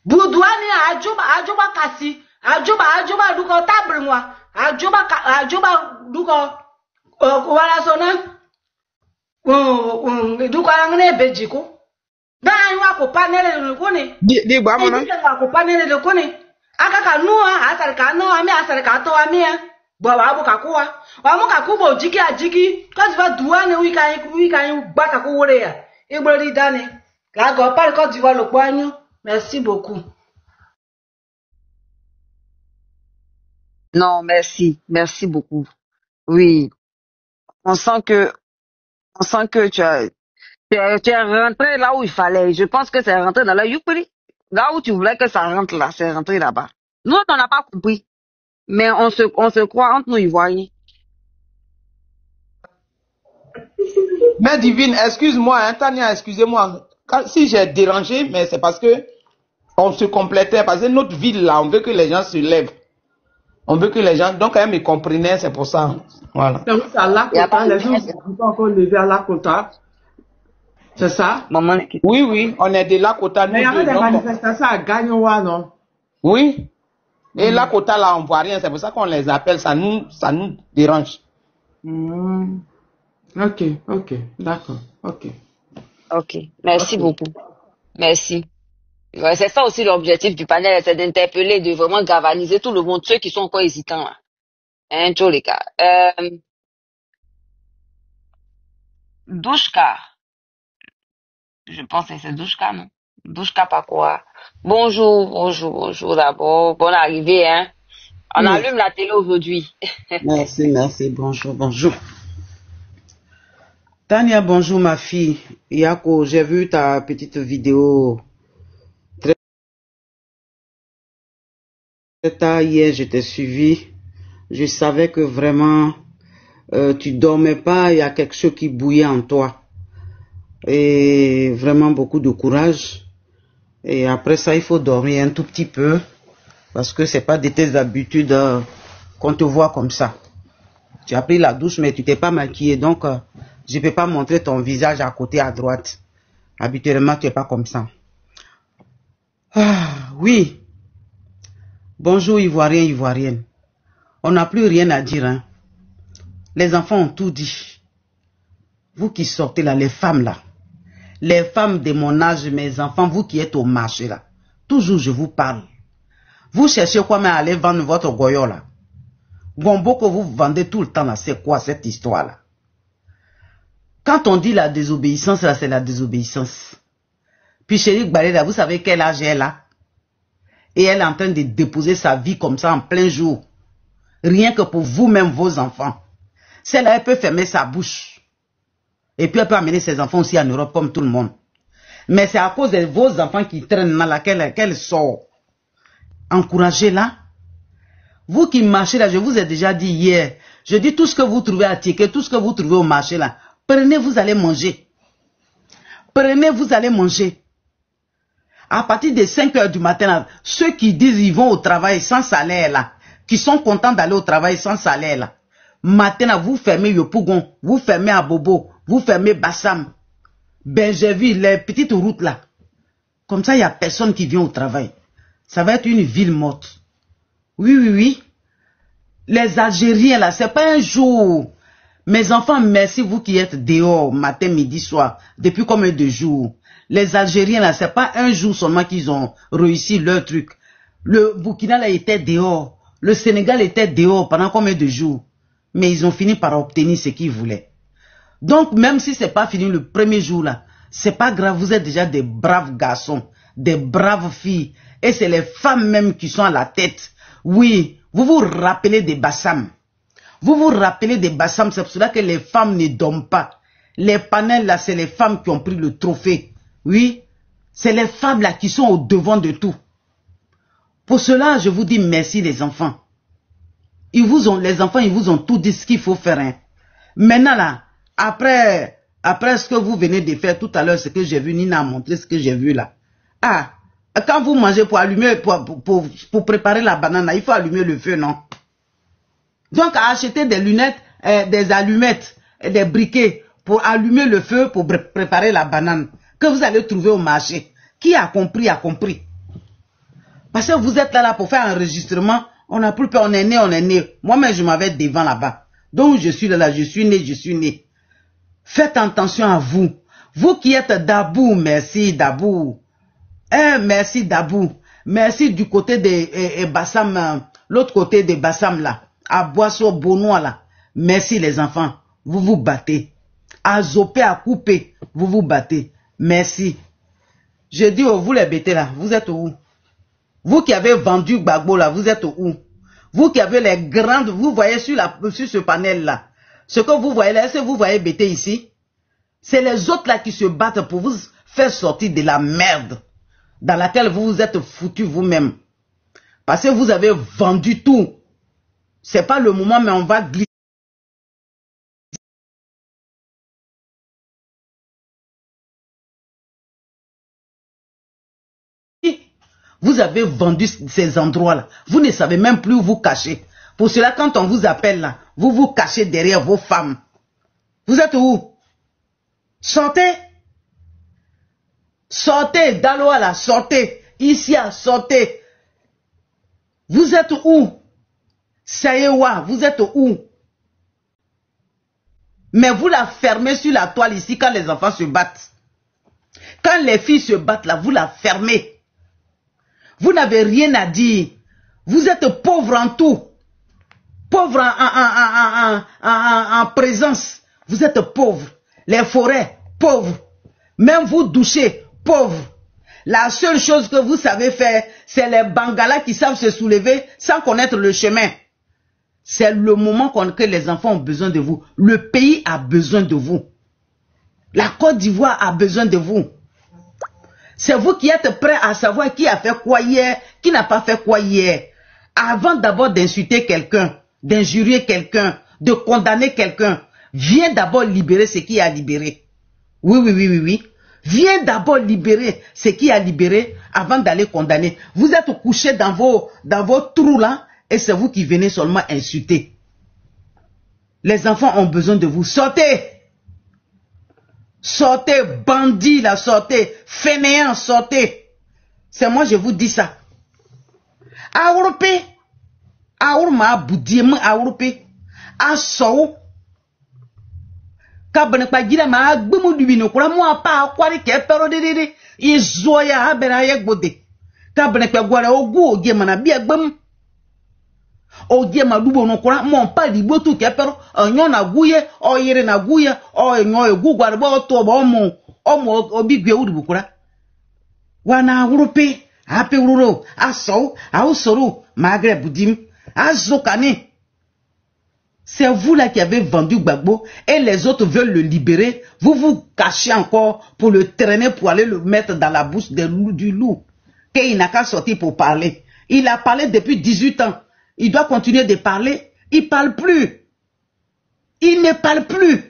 Buduani ajoba kasi, ajoba duko tabrimwa, ajoba duko wala sona. Duko angne bejiko. Ganywa ko panele lukuni. Di ba mona? Ko panele lukuni. Akaka nua asarika no ami asarika to ami bo wa bu kakuwa wa mu kakubo jiki ajiki cause va duane we can gbata ko wore ya igbori dani la go pare ko diwa lo po anyu. Merci beaucoup. Non, merci beaucoup. Oui, on sent que tu es rentré là où il fallait. Je pense que c'est rentré dans la Yupuri. Là où tu voulais que ça rentre là, c'est rentré là-bas. Nous, on n'a pas compris. Mais on se croit entre nous Ivoiriens. Mère Divine, excuse-moi, hein, Tania, excusez-moi. Si j'ai dérangé, mais c'est parce que on se complétait. Parce que notre ville là, on veut que les gens se lèvent. On veut que les gens, donc elle me comprenait, c'est pour ça. Voilà. Donc c'est à Lakota, les gens ne sont encore levés à Lakota. C'est ça? Oui, on est de Lakota. Mais il y avait des manifestations à Gagnoa, non? Oui. Et Lakota, là, on voit rien. C'est pour ça qu'on les appelle. Ça nous dérange. Ok, d'accord, ok. Ok, merci beaucoup. Merci. Ouais, c'est ça aussi l'objectif du panel, c'est d'interpeller, de vraiment galvaniser tout le monde, ceux qui sont encore hésitants là. Hein, tous les cas. Douchka. Je pense que c'est Douchka, non? Douchka pas quoi. Bonjour d'abord. Bonne arrivée, hein. On allume la télé aujourd'hui. Merci. Bonjour. Tania, bonjour ma fille. Yako, j'ai vu ta petite vidéo. Très tard hier, je t'ai suivi. Je savais que vraiment, tu dormais pas, il y a quelque chose qui bouillait en toi. Et vraiment beaucoup de courage. Et après ça, il faut dormir un tout petit peu. Parce que c'est pas de tes habitudes qu'on te voit comme ça. Tu as pris la douche, mais tu t'es pas maquillé. Donc, je peux pas montrer ton visage à côté, à droite. Habituellement, tu es pas comme ça. Ah, oui. Bonjour, Ivoiriens, Ivoiriennes. On n'a plus rien à dire, hein. Les enfants ont tout dit. Vous qui sortez là, les femmes là. Les femmes de mon âge, mes enfants, vous qui êtes au marché là. Toujours je vous parle. Vous cherchez quoi mais aller vendre votre goyo là. Gombo que vous vendez tout le temps là, c'est quoi cette histoire là? Quand on dit la désobéissance là, c'est la désobéissance. Puis chérie Gbaleda, vous savez quel âge elle a? Et elle est en train de déposer sa vie comme ça en plein jour. Rien que pour vous-même, vos enfants. Celle-là, elle peut fermer sa bouche. Et puis elle peut amener ses enfants aussi en Europe comme tout le monde. Mais c'est à cause de vos enfants qui traînent là qu'elle sort. Encouragez-la. Vous qui marchez là, je vous ai déjà dit hier. Je dis tout ce que vous trouvez à Ticket, tout ce que vous trouvez au marché là. Prenez, vous allez manger. Prenez, vous allez manger. À partir de 5 h du matin, là, ceux qui disent ils vont au travail sans salaire là, qui sont contents d'aller au travail sans salaire là, maintenant vous fermez Yopougon, vous fermez Abobo, vous fermez Bassam, Benjevi, les petites routes là. Comme ça, il n'y a personne qui vient au travail. Ça va être une ville morte. Oui. Les Algériens là, c'est pas un jour. Mes enfants, merci vous qui êtes dehors, matin, midi, soir, depuis combien de jours? Les Algériens là, c'est pas un jour seulement qu'ils ont réussi leur truc. Le Burkina là était dehors. Le Sénégal était dehors pendant combien de jours? Mais ils ont fini par obtenir ce qu'ils voulaient. Donc même si c'est pas fini le premier jour là, c'est pas grave, vous êtes déjà des braves garçons, des braves filles. Et c'est les femmes même qui sont à la tête. Oui, vous vous rappelez des Bassam. Vous vous rappelez des Bassam, c'est pour cela que les femmes ne dorment pas. Les panels là, c'est les femmes qui ont pris le trophée. Oui, c'est les femmes là qui sont au devant de tout. Pour cela, je vous dis merci les enfants. Les enfants, ils vous ont tout dit ce qu'il faut faire. Hein. Maintenant là, après ce que vous venez de faire tout à l'heure, ce que j'ai vu, Nina a montré ce que j'ai vu là. Ah, quand vous mangez pour allumer, pour préparer la banane, il faut allumer le feu, non? Donc, acheter des lunettes, des allumettes, des briquets pour allumer le feu, pour préparer la banane, que vous allez trouver au marché. Qui a compris, a compris. Parce que vous êtes là pour faire un enregistrement, on n'a plus peur, on est né. Moi-même, je m'avais devant là-bas. Donc, je suis là, je suis né. Faites attention à vous. Vous qui êtes Dabou, merci Dabou. Merci Dabou. Merci du côté de Bassam, l'autre côté de Bassam là. À Boisseau, Bonois là. Merci les enfants. Vous vous battez. À Zopé, à Coupé, vous vous battez. Merci. Je dis vous les bêtés là, vous êtes où? Vous qui avez vendu Gbagbo là, vous êtes où? Vous qui avez les grandes, vous voyez sur ce panel là. Ce que vous voyez là, est-ce que vous voyez bêté ici? C'est les autres là qui se battent pour vous faire sortir de la merde dans laquelle vous vous êtes foutu vous-même. Parce que vous avez vendu tout. C'est pas le moment, mais on va glisser. Vous avez vendu ces endroits-là. Vous ne savez même plus où vous cacher. Pour cela, quand on vous appelle là, vous vous cachez derrière vos femmes. Vous êtes où? Sortez. Sortez, Daloa là, sortez. Ici, sortez. Vous êtes où? Sayewa, vous êtes où? Mais vous la fermez sur la toile ici quand les enfants se battent. Quand les filles se battent là, vous la fermez. Vous n'avez rien à dire. Vous êtes pauvre en tout. Pauvre en présence. Vous êtes pauvre. Les forêts, pauvres. Même vous douchez, pauvres. La seule chose que vous savez faire, c'est les bangalas qui savent se soulever sans connaître le chemin. C'est le moment que les enfants ont besoin de vous. Le pays a besoin de vous. La Côte d'Ivoire a besoin de vous. C'est vous qui êtes prêts à savoir qui a fait quoi hier, qui n'a pas fait quoi hier. Avant d'abord d'insulter quelqu'un, d'injurier quelqu'un, de condamner quelqu'un, viens d'abord libérer ce qui a libéré. Oui. Viens d'abord libérer ce qui a libéré avant d'aller condamner. Vous êtes couchés dans vos trous là et c'est vous qui venez seulement insulter. Les enfants ont besoin de vous. Sortez! Sortez, bandits là, sortez. Fainéants, sortez. C'est moi, je vous dis ça. Aouroupe. Aourma boudim, aouroupe. Asou. Kabanekpa gila ma agbimu dubino kura moi pa akwari ke pero de izoya abera yegbode. Kabanekpa gwara ogu oge mana bi agbem. Oge ma dubo no kura mon pa libo tu ke pero onyo na guye oyire na guye onyo egu gwara bo to bo omo obigwe udubu kura. Wana aouroupe, ape ururo, asou, aousoro, magre boudim, azokane. C'est vous là qui avez vendu Gbagbo et les autres veulent le libérer. Vous vous cachez encore pour le traîner, pour aller le mettre dans la bouche du loup. Et il n'a qu'à sortir pour parler. Il a parlé depuis 18 ans. Il doit continuer de parler. Il ne parle plus. Il ne parle plus.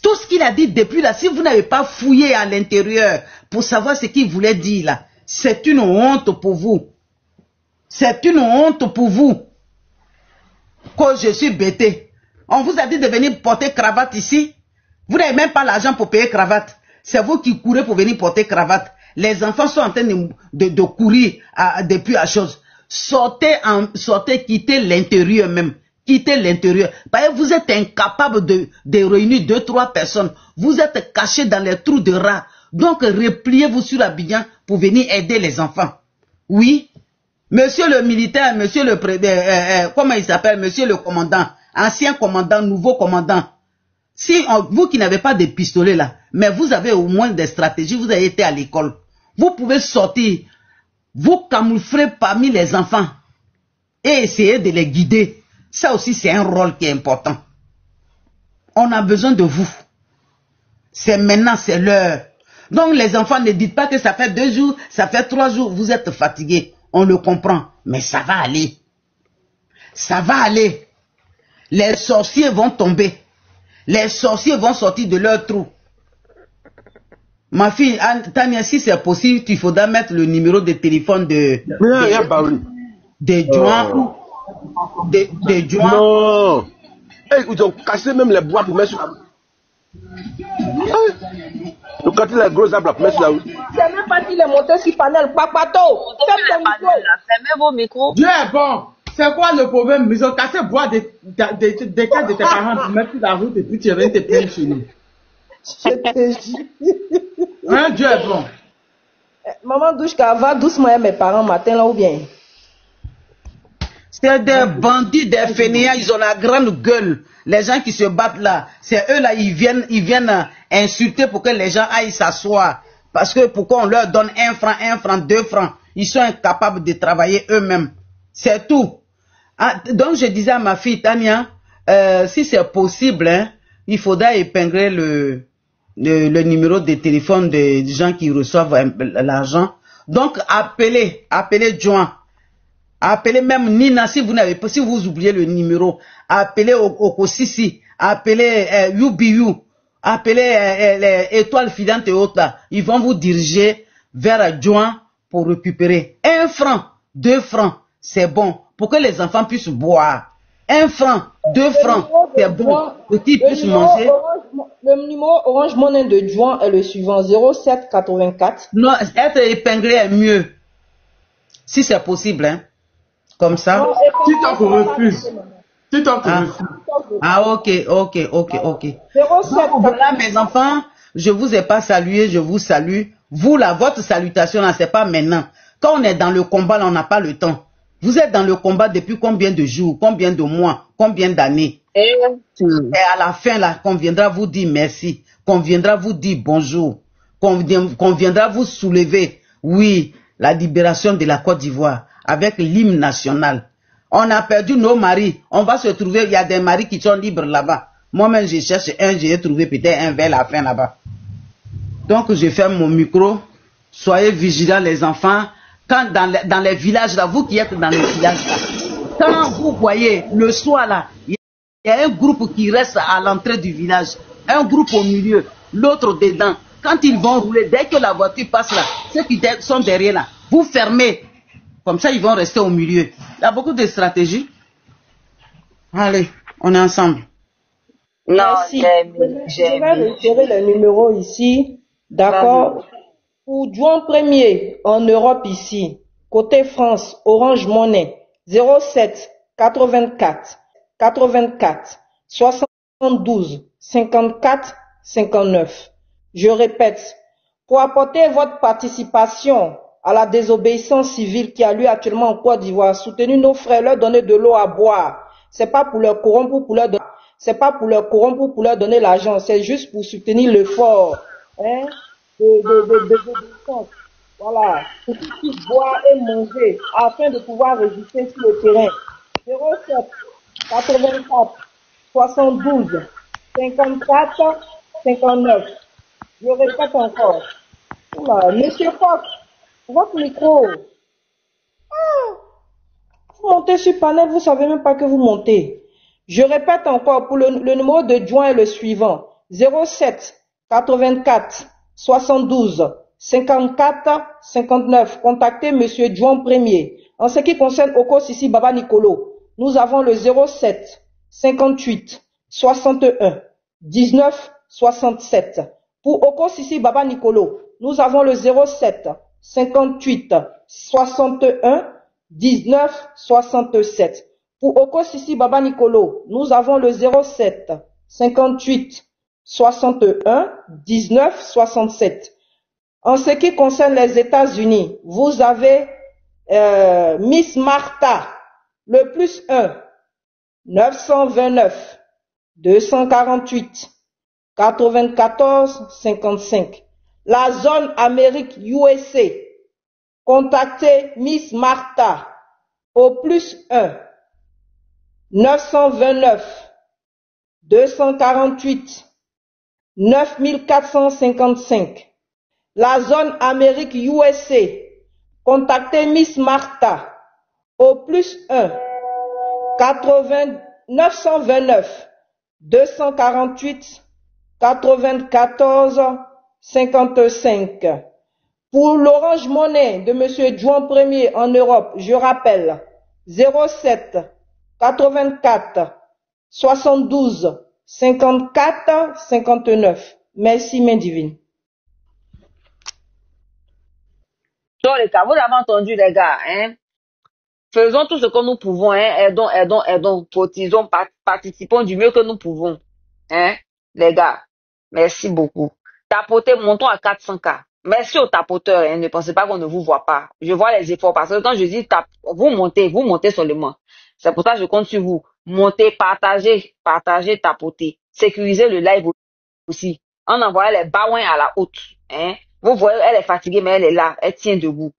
Tout ce qu'il a dit depuis là, si vous n'avez pas fouillé à l'intérieur pour savoir ce qu'il voulait dire là, c'est une honte pour vous. C'est une honte pour vous. Quand je suis bêté. On vous a dit de venir porter cravate ici. Vous n'avez même pas l'argent pour payer cravate. C'est vous qui courez pour venir porter cravate. Les enfants sont en train de courir depuis la chose. Sortez, quittez l'intérieur même. Quittez l'intérieur. Parce que vous êtes incapable de réunir 2-3 personnes. Vous êtes cachés dans les trous de rats. Donc repliez-vous sur Abidjan pour venir aider les enfants. Oui. Monsieur le militaire, monsieur le comment il s'appelle, monsieur le commandant, ancien commandant, nouveau commandant. Si vous qui n'avez pas de pistolet là, mais vous avez au moins des stratégies, vous avez été à l'école. Vous pouvez sortir, vous camoufler parmi les enfants. et essayer de les guider. Ça aussi, c'est un rôle qui est important. On a besoin de vous. C'est maintenant, c'est l'heure. Donc les enfants, ne dites pas que ça fait 2 jours, ça fait 3 jours, vous êtes fatigués. On le comprend, mais ça va aller. Ça va aller. Les sorciers vont tomber. Les sorciers vont sortir de leur trou. Ma fille, Tania, si c'est possible, il faudra mettre le numéro de téléphone de Juan. De Juan. Non. Hey, ils ont cassé même les bois pour mettre sur la route. Ils ont cassé les gros arbres pour mettre sur la route. C'est même pas qu'il est monté sur panel. Papato, fermez vos micros. Dieu est bon. C'est quoi le problème? Ils ont cassé le bois des cases de tes parents pour mettre sur la route et puis tu viens te plaindre chez nous. Hein, Dieu est bon. Maman Douchka, va doucement mes parents matin là ou bien? C'est des bandits, des fainéants, ils ont la grande gueule. Les gens qui se battent là, c'est eux là, ils viennent insulter pour que les gens aillent s'asseoir. Parce que pourquoi on leur donne 1 franc, 2 francs? Ils sont incapables de travailler eux-mêmes. C'est tout. Ah, donc je disais à ma fille Tania, si c'est possible, hein, il faudra épingler le numéro de téléphone des gens qui reçoivent l'argent. Donc appelez Juan. Appelez même Nina si vous oubliez le numéro. Appelez Okosisi, appelez UBU, appelez les étoiles filantes et autres là. Ils vont vous diriger vers Juan pour récupérer 1 franc, 2 francs, c'est bon. Pour que les enfants puissent boire. 1 franc, 2 francs, c'est bon. Pour qu'ils puissent manger. Le numéro Orange Money de Juan est le suivant, 07 84. Non, être épinglé est mieux. Si c'est possible, hein. Comme ça. Si tu refuses. Si tu refuses. Ah, ok. 07. Voilà, mes enfants, je vous ai pas salué, je vous salue. Vous, là, votre salutation, là, c'est pas maintenant. Quand on est dans le combat, là, on n'a pas le temps. Vous êtes dans le combat depuis combien de jours, combien de mois, combien d'années? Et à la fin, là, qu'on viendra vous dire merci, qu'on viendra vous dire bonjour, qu'on viendra vous soulever, oui, la libération de la Côte d'Ivoire, avec l'hymne national. On a perdu nos maris, on va se trouver, il y a des maris qui sont libres là-bas. Moi-même, je cherche un, j'ai trouvé peut-être un vers la fin là-bas. Donc, je ferme mon micro. Soyez vigilants, les enfants. Quand dans les villages, là, vous qui êtes dans les villages, là, quand vous voyez le soir, là, il y a un groupe qui reste à l'entrée du village, un groupe au milieu, l'autre dedans. Quand ils vont rouler, dès que la voiture passe là, ceux qui sont derrière là, vous fermez. Comme ça, ils vont rester au milieu. Il y a beaucoup de stratégies. Allez, on est ensemble. Non, Merci. Je vais retirer le numéro ici. D'accord. Pour Juan Premier, en Europe ici, côté France, Orange Money, 07 84 84 72 54 59. Je répète, pour apporter votre participation à la désobéissance civile qui a lieu actuellement en Côte d'Ivoire, soutenir nos frères, leur donner de l'eau à boire. C'est pas pour leur corrompre ou pour leur donner, c'est pas pour leur corrompre ou pour leur donner l'argent, c'est juste pour soutenir l'effort, hein, de voilà, pour qu'ils puissent boire et manger afin de pouvoir résister sur le terrain. 07 84 72 54 59. Je répète encore. Oula, Monsieur Fox, votre micro. Vous montez sur panel, vous savez même pas que vous montez. Je répète encore, pour le numéro de Juan est le suivant. 07 84 72 54 59. Contactez Monsieur Juan Premier. En ce qui concerne Oko Sisi Baba Nicolo, nous avons le 07 58 61 19 67. Pour Oko Sisi Baba Nicolo, nous avons le 07 58 61 19 67. Pour Oko Sisi Baba Nicolo, nous avons le 07 58 61 19 67. En ce qui concerne les États-Unis, vous avez Miss Martha, le plus 1, 929 248 94 55. La zone Amérique USA, contactez Miss Martha, au plus 1 929 248 9455. La zone Amérique USA, contactez Miss Martha au plus 1 929 248 94 55. Pour l'Orange Money de Monsieur Juan Premier en Europe, je rappelle 07 84 72 54 59. Merci, main divine. Dans les cas, vous avez entendu les gars, hein? Faisons tout ce que nous pouvons, hein? Aidons, cotisons, participons du mieux que nous pouvons, hein? Les gars, merci beaucoup. Tapotez, montons à 400K. Merci aux tapoteurs, hein? Ne pensez pas qu'on ne vous voit pas. Je vois les efforts parce que quand je dis vous montez seulement. C'est pour ça que je compte sur vous. Montez, partagez, tapotez. Sécurisez le live aussi. En envoyant les baouins à la haute, hein? Vous voyez, elle est fatiguée, mais elle est là, elle tient debout.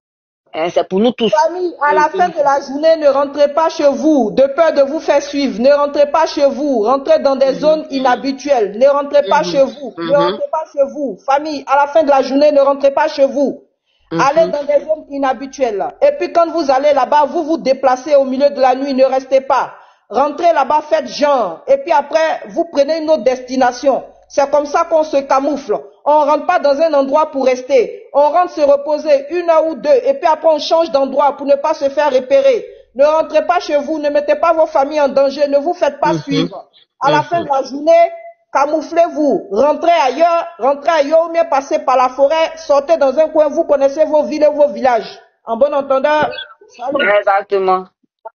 Hein, c'est pour nous tous. Famille, à la fin de la journée, ne rentrez pas chez vous, de peur de vous faire suivre. Ne rentrez pas chez vous, rentrez dans des zones inhabituelles. Ne rentrez pas chez vous, ne rentrez pas chez vous. Famille, à la fin de la journée, ne rentrez pas chez vous. Allez dans des zones inhabituelles. Et puis quand vous allez là-bas, vous vous déplacez au milieu de la nuit, ne restez pas. Rentrez là-bas, faites genre. Et puis après, vous prenez une autre destination. C'est comme ça qu'on se camoufle. On rentre pas dans un endroit pour rester. On rentre se reposer 1 heure ou 2. Et puis après, on change d'endroit pour ne pas se faire repérer. Ne rentrez pas chez vous. Ne mettez pas vos familles en danger. Ne vous faites pas suivre. À la fin de la journée, camouflez-vous. Rentrez ailleurs ou bien passez par la forêt. Sortez dans un coin. Vous connaissez vos villes et vos villages. En bon entendeur. Salut.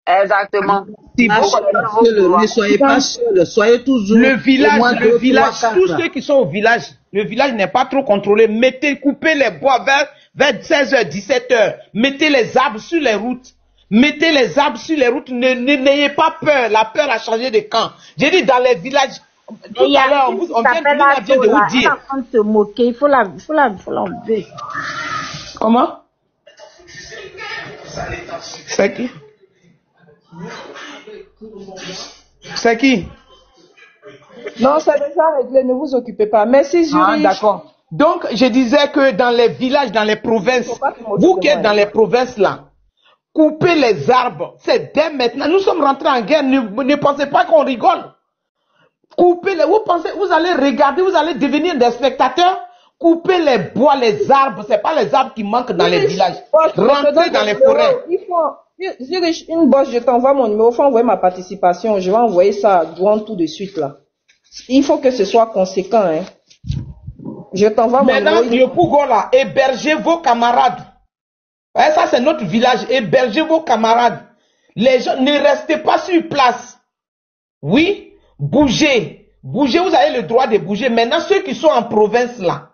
Exactement. Ne soyez pas seul, soyez toujours. Le village, tous ceux qui sont au village, le village n'est pas trop contrôlé. Coupez les bois vers 16h, 17h. Mettez les arbres sur les routes. N'ayez pas peur. La peur a changé de camp. J'ai dit dans les villages. Tout à l'heure, on vient de vous dire. En train de se moquer, il faut l'enlever. Comment? C'est qui? C'est qui? Non, c'est déjà réglé, ne vous occupez pas. Merci, Zurich. Ah, d'accord. Donc, je disais que dans les villages, dans les provinces, vous qui êtes dans les provinces là, coupez les arbres. C'est dès maintenant. Nous sommes rentrés en guerre. Ne pensez pas qu'on rigole. Coupez-les. Vous pensez, vous allez regarder, vous allez devenir des spectateurs. Coupez les bois, les arbres. C'est pas les arbres qui manquent dans les villages. Rentrez dans les forêts. Zurich, une bosse, je t'envoie mon numéro, il faut envoyer ma participation, je vais envoyer ça durant tout de suite là. Il faut que ce soit conséquent, hein. Je t'envoie mon numéro. Maintenant, Diopougo là, hébergez vos camarades. Ouais, ça c'est notre village, hébergez vos camarades. Les gens, ne restez pas sur place. Oui, bougez, vous avez le droit de bouger. Maintenant, ceux qui sont en province là,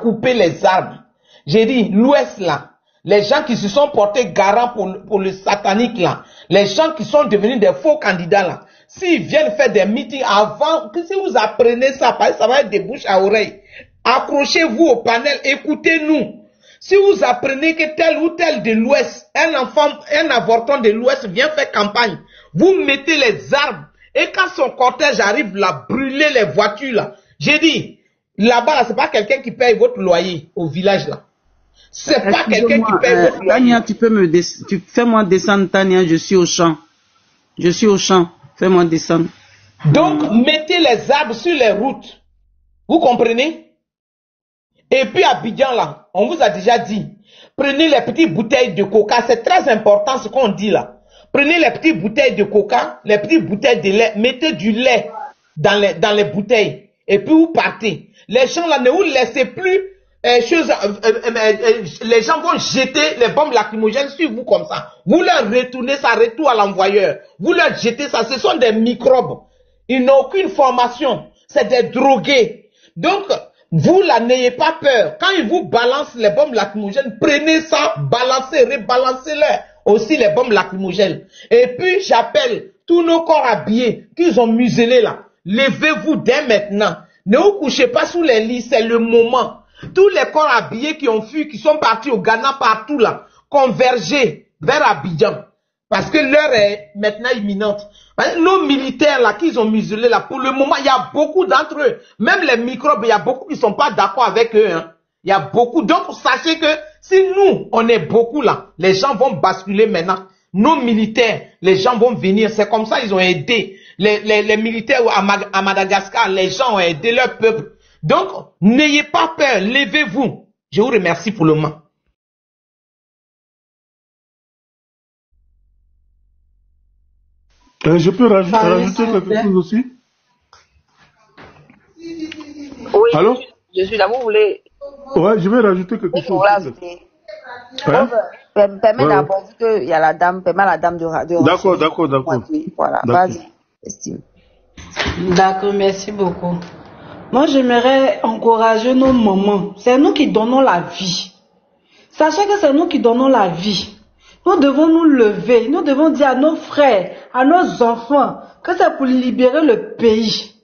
coupez les arbres. J'ai dit, l'ouest là. Les gens qui se sont portés garants pour le satanique là, les gens qui sont devenus des faux candidats là, s'ils viennent faire des meetings avant, si vous apprenez ça, ça va être des bouches à oreille. Accrochez-vous au panel, écoutez-nous. Si vous apprenez que tel ou tel de l'Ouest, un avorton de l'Ouest vient faire campagne, vous mettez les arbres et quand son cortège arrive là, brûlez les voitures là. J'ai dit, là-bas, c'est pas quelqu'un qui paye votre loyer au village là. C'est pas quelqu'un qui paye votre loyer. Tania, fais-moi descendre, Tania, je suis au champ. Fais-moi descendre. Donc, mettez les arbres sur les routes. Vous comprenez? Et puis à Abidjan là, on vous a déjà dit, prenez les petites bouteilles de coca, c'est très important ce qu'on dit là. Prenez les petites bouteilles de coca, les petites bouteilles de lait, mettez du lait dans les bouteilles. Et puis vous partez. Les gens là, ne vous laissez plus. Les gens vont jeter les bombes lacrymogènes sur vous comme ça. Vous leur retournez ça, retour à l'envoyeur. Vous leur jetez ça. Ce sont des microbes. Ils n'ont aucune formation. C'est des drogués. Donc, vous là, n'ayez pas peur. Quand ils vous balancent les bombes lacrymogènes, prenez ça, balancez, rebalancez-les aussi les bombes lacrymogènes. Et puis, j'appelle tous nos corps habillés qu'ils ont muselés là. Levez-vous dès maintenant. Ne vous couchez pas sous les lits, c'est le moment. Tous les corps habillés qui ont fui, qui sont partis au Ghana partout là, convergez. vers Abidjan. Parce que l'heure est maintenant imminente. Nos militaires là, qu'ils ont muselés là, pour le moment, il y a beaucoup d'entre eux. Même les microbes, il y a beaucoup qui ne sont pas d'accord avec eux. Hein. Il y a beaucoup. Donc, sachez que si nous, on est beaucoup là, les gens vont basculer maintenant. Nos militaires, les gens vont venir. C'est comme ça ils ont aidé. Les militaires à Madagascar, les gens ont aidé leur peuple. Donc, n'ayez pas peur, levez-vous. Je vous remercie pour le moment. Je peux rajouter quelque chose aussi? Oui, allô? Je suis là, vous voulez? Ouais, je vais rajouter quelque chose. Hein? Permets d'abord, vu qu'il y a la dame, permets à la dame de D'accord. Voilà, vas-y, estime. D'accord, merci beaucoup. Moi, j'aimerais encourager nos mamans. C'est nous qui donnons la vie. Sachez que c'est nous qui donnons la vie. Nous devons nous lever. Nous devons dire à nos frères, à nos enfants, que c'est pour libérer le pays.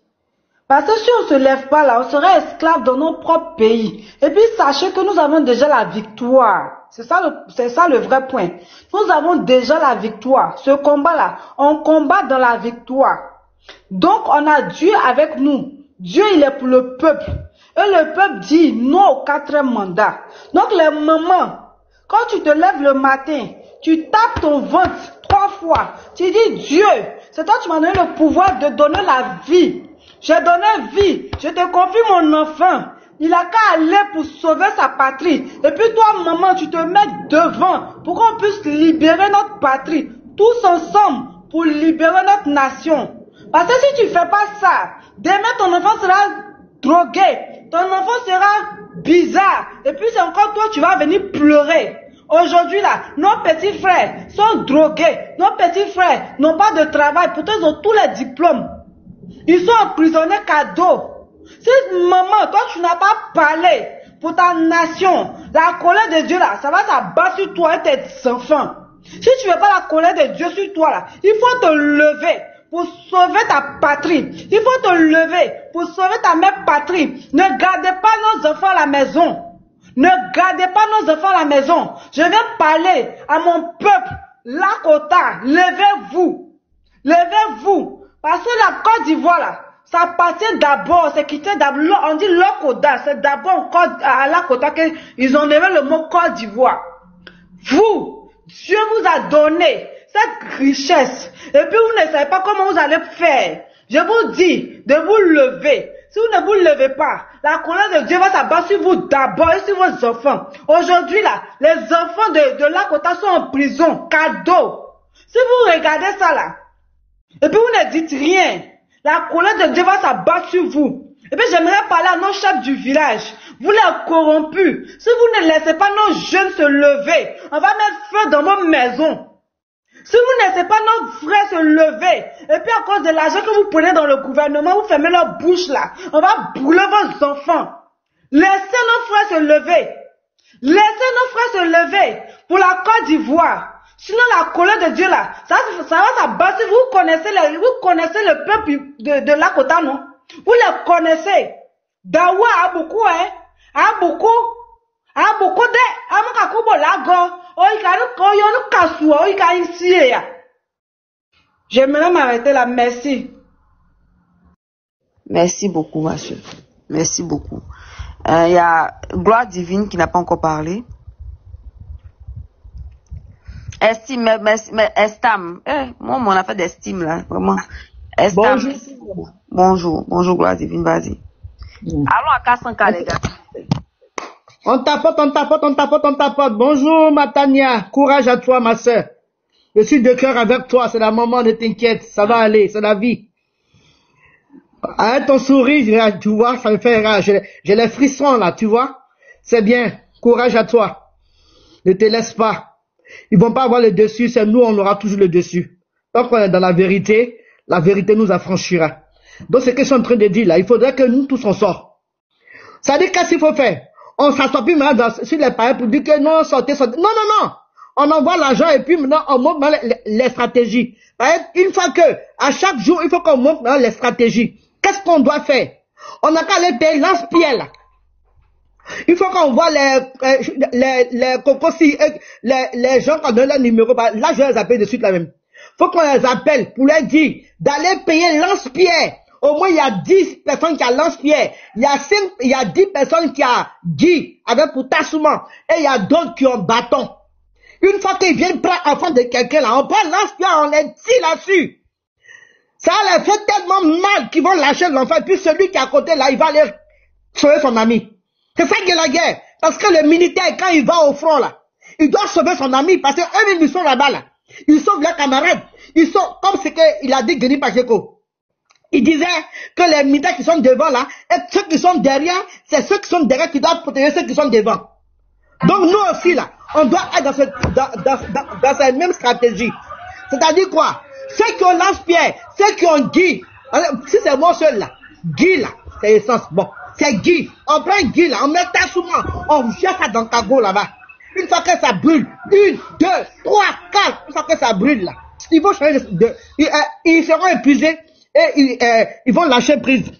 Parce que si on ne se lève pas là, on serait esclaves dans nos propres pays. Et puis sachez que nous avons déjà la victoire. C'est ça le vrai point. Nous avons déjà la victoire. Ce combat-là, on combat dans la victoire. Donc on a Dieu avec nous. Dieu, il est pour le peuple. Et le peuple dit non au 4e mandat. Donc les mamans, quand tu te lèves le matin, tu tapes ton ventre 3 fois. Tu dis Dieu, c'est toi qui m'as donné le pouvoir de donner la vie. J'ai donné vie. Je te confie mon enfant. Il a qu'à aller pour sauver sa patrie. Et puis toi, maman, tu te mets devant pour qu'on puisse libérer notre patrie. Tous ensemble pour libérer notre nation. Parce que si tu ne fais pas ça, demain ton enfant sera drogué. Ton enfant sera bizarre. Et puis c'est encore toi, tu vas venir pleurer. Aujourd'hui là, nos petits frères sont drogués. Nos petits frères n'ont pas de travail. Pourtant ils ont tous les diplômes. Ils sont emprisonnés cadeau. Si maman, toi tu n'as pas parlé pour ta nation, la colère de Dieu là, ça va s'abattre sur toi et tes enfants. Si tu ne veux pas la colère de Dieu sur toi là, il faut te lever pour sauver ta patrie. Il faut te lever pour sauver ta mère patrie. Ne gardez pas nos enfants à la maison. Ne gardez pas nos enfants à la maison. Je viens parler à mon peuple, Lakota, levez-vous. Levez-vous. Parce que la Côte d'Ivoire là, ça appartient d'abord, c'est quitté d'abord, on dit Lokoda, c'est d'abord à Lakota qu'ils ont levé le mot Côte d'Ivoire. Vous, Dieu vous a donné cette richesse. Et puis vous ne savez pas comment vous allez faire. Je vous dis de vous lever. Si vous ne vous levez pas, la colère de Dieu va s'abattre sur vous d'abord et sur vos enfants. Aujourd'hui là, les enfants de Lakota sont en prison, cadeau. Si vous regardez ça là, et puis vous ne dites rien, la colère de Dieu va s'abattre sur vous. Et puis j'aimerais parler à nos chefs du village. Vous les corrompus. Si vous ne laissez pas nos jeunes se lever, on va mettre feu dans vos maisons. Si vous ne laissez pas nos frères se lever, et puis à cause de l'argent que vous prenez dans le gouvernement, vous fermez leur bouche là, on va brûler vos enfants. Laissez nos frères se lever. Laissez nos frères se lever pour la Côte d'Ivoire. Sinon la colère de Dieu là, ça va s'abattre. Vous connaissez le peuple de Lakota, non? Vous les connaissez. Dawa a beaucoup, hein? A beaucoup de, j'aimerais m'arrêter là, merci. Merci beaucoup, ma soeur. Merci beaucoup. Il y a Gloire Divine qui n'a pas encore parlé. Estime, mais Estam. Moi, on a fait d'estime là, vraiment. Estam. Bonjour, Gloire Divine, vas-y. Allons à 400K, les gars. On tapote. Bonjour, Matania. Courage à toi, ma soeur. Je suis de cœur avec toi. C'est la maman, ne t'inquiète. Ça va aller. C'est la vie. Avec ton sourire, tu vois, ça me fait rire. J'ai les frissons, là, tu vois. C'est bien. Courage à toi. Ne te laisse pas. Ils vont pas avoir le dessus. C'est nous, on aura toujours le dessus. Tant qu'on est dans la vérité nous affranchira. Donc, c'est ce que je suis en train de dire, là. Il faudrait que nous tous on sortent. Ça dit qu'est-ce qu'il faut faire? On s'assoit plus maintenant sur les pareils pour dire que non, sortez. Non. On envoie l'argent et puis maintenant on monte dans les stratégies. Une fois que, à chaque jour, il faut qu'on monte dans les stratégies. Qu'est-ce qu'on doit faire? On n'a qu'à aller payer lance-pierre là. Il faut qu'on voit les cocossi, les gens qui ont donné leur numéro, là je les appelle de suite là même. Faut qu'on les appelle pour leur dire d'aller payer lance-pierre. Au moins il y a 10 personnes qui ont lance-pierre. Il y a 10 personnes qui ont Guy avec pour Tassouma. Et il y a d'autres qui ont bâton. Une fois qu'ils viennent prendre l'enfant de quelqu'un là, on prend lance-pierre, on les tire là-dessus. Ça les fait tellement mal qu'ils vont lâcher l'enfant. Et puis celui qui est à côté là, il va aller sauver son ami. C'est ça qui est la guerre. Parce que le militaire, quand il va au front là, il doit sauver son ami parce qu'eux-mêmes ils sont là-bas là. Ils sauvent leurs camarades. Ils sont comme ce qu'il a dit Denis Pacheco. Il disait que les militaires qui sont devant là, et ceux qui sont derrière, c'est ceux qui sont derrière qui doivent protéger ceux qui sont devant. Donc nous aussi là, on doit être dans cette même stratégie. C'est-à-dire quoi? Ceux qui ont lance-pierre, ceux qui ont Guy, si c'est moi seul là, Guy là, c'est l'essence. Bon, c'est Guy. On prend Guy là, on met Tassouma, on jette ça dans Kago là-bas. Une fois que ça brûle, 1, 2, 3, 4, une fois que ça brûle là, ils vont changer ils seront épuisés et ils vont lâcher prise.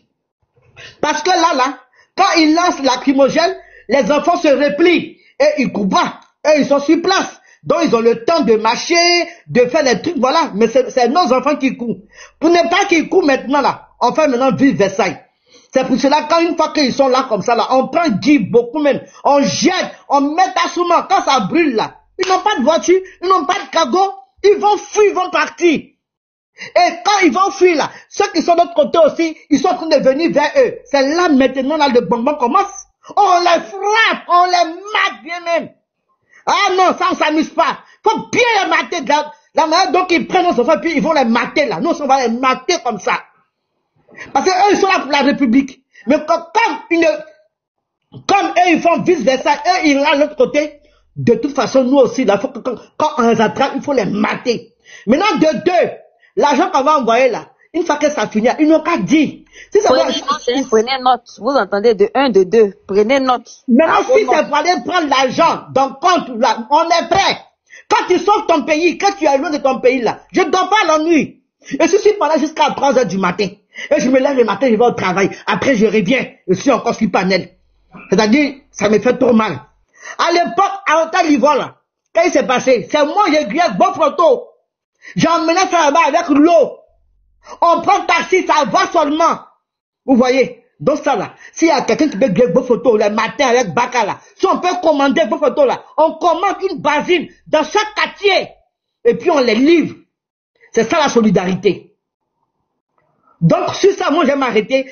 Parce que là, quand ils lancent la lacrymogène, les enfants se replient et ils courent pas. Et ils sont sur place. Donc ils ont le temps de marcher, de faire les trucs, voilà. Mais c'est nos enfants qui courent. Pour ne pas qu'ils courent maintenant là, on fait maintenant ville Versailles. C'est pour cela quand une fois qu'ils sont là comme ça là, on prend Guy beaucoup même, on jette, on met Tassouma, quand ça brûle là, ils n'ont pas de voiture, ils n'ont pas de cargo, ils vont fuir, ils vont partir. Et quand ils vont fuir là, ceux qui sont de l'autre côté aussi, ils sont en train de venir vers eux. C'est là maintenant là le bonbon commence. On les frappe, on les mate bien même. Ah non, ça on s'amuse pas. Faut bien les mater la manière donc ils prennent nos enfants puis ils vont les mater là. Nous on va les mater comme ça. Parce qu'eux ils sont là pour la République. Mais comme eux ils font vice versa, eux ils sont de l'autre côté. De toute façon nous aussi là, faut que, quand on les attrape, il faut les mater. Maintenant de deux, l'argent qu'on va envoyer là, une fois que ça finit, ils n'ont qu'à dire. Si ça prenez note. Vous entendez de 1, de 2. Prenez note. Maintenant, si c'est pour aller prendre l'argent dans le compte, là, on est prêt. Quand tu sors de ton pays, quand tu es loin de ton pays, là, je ne dors pas la nuit. Et je suis pas là jusqu'à 3 h du matin. Et je me lève le matin, je vais au travail. Après, je reviens. Je suis encore sur panel. C'est-à-dire, ça me fait trop mal. À l'époque, à Hôtel Livre, là, quand il s'est passé, c'est moi, j'ai grillé bon photo. J'ai emmené ça là-bas avec l'eau. On prend taxi, ça va seulement. Vous voyez? Donc ça là, s'il y a quelqu'un qui peut griller vos photos le matin avec Baka là, si on peut commander vos photos là, on commande une basine dans chaque quartier. Et puis on les livre. C'est ça la solidarité. Donc sur ça, moi j'aime m'arrêter.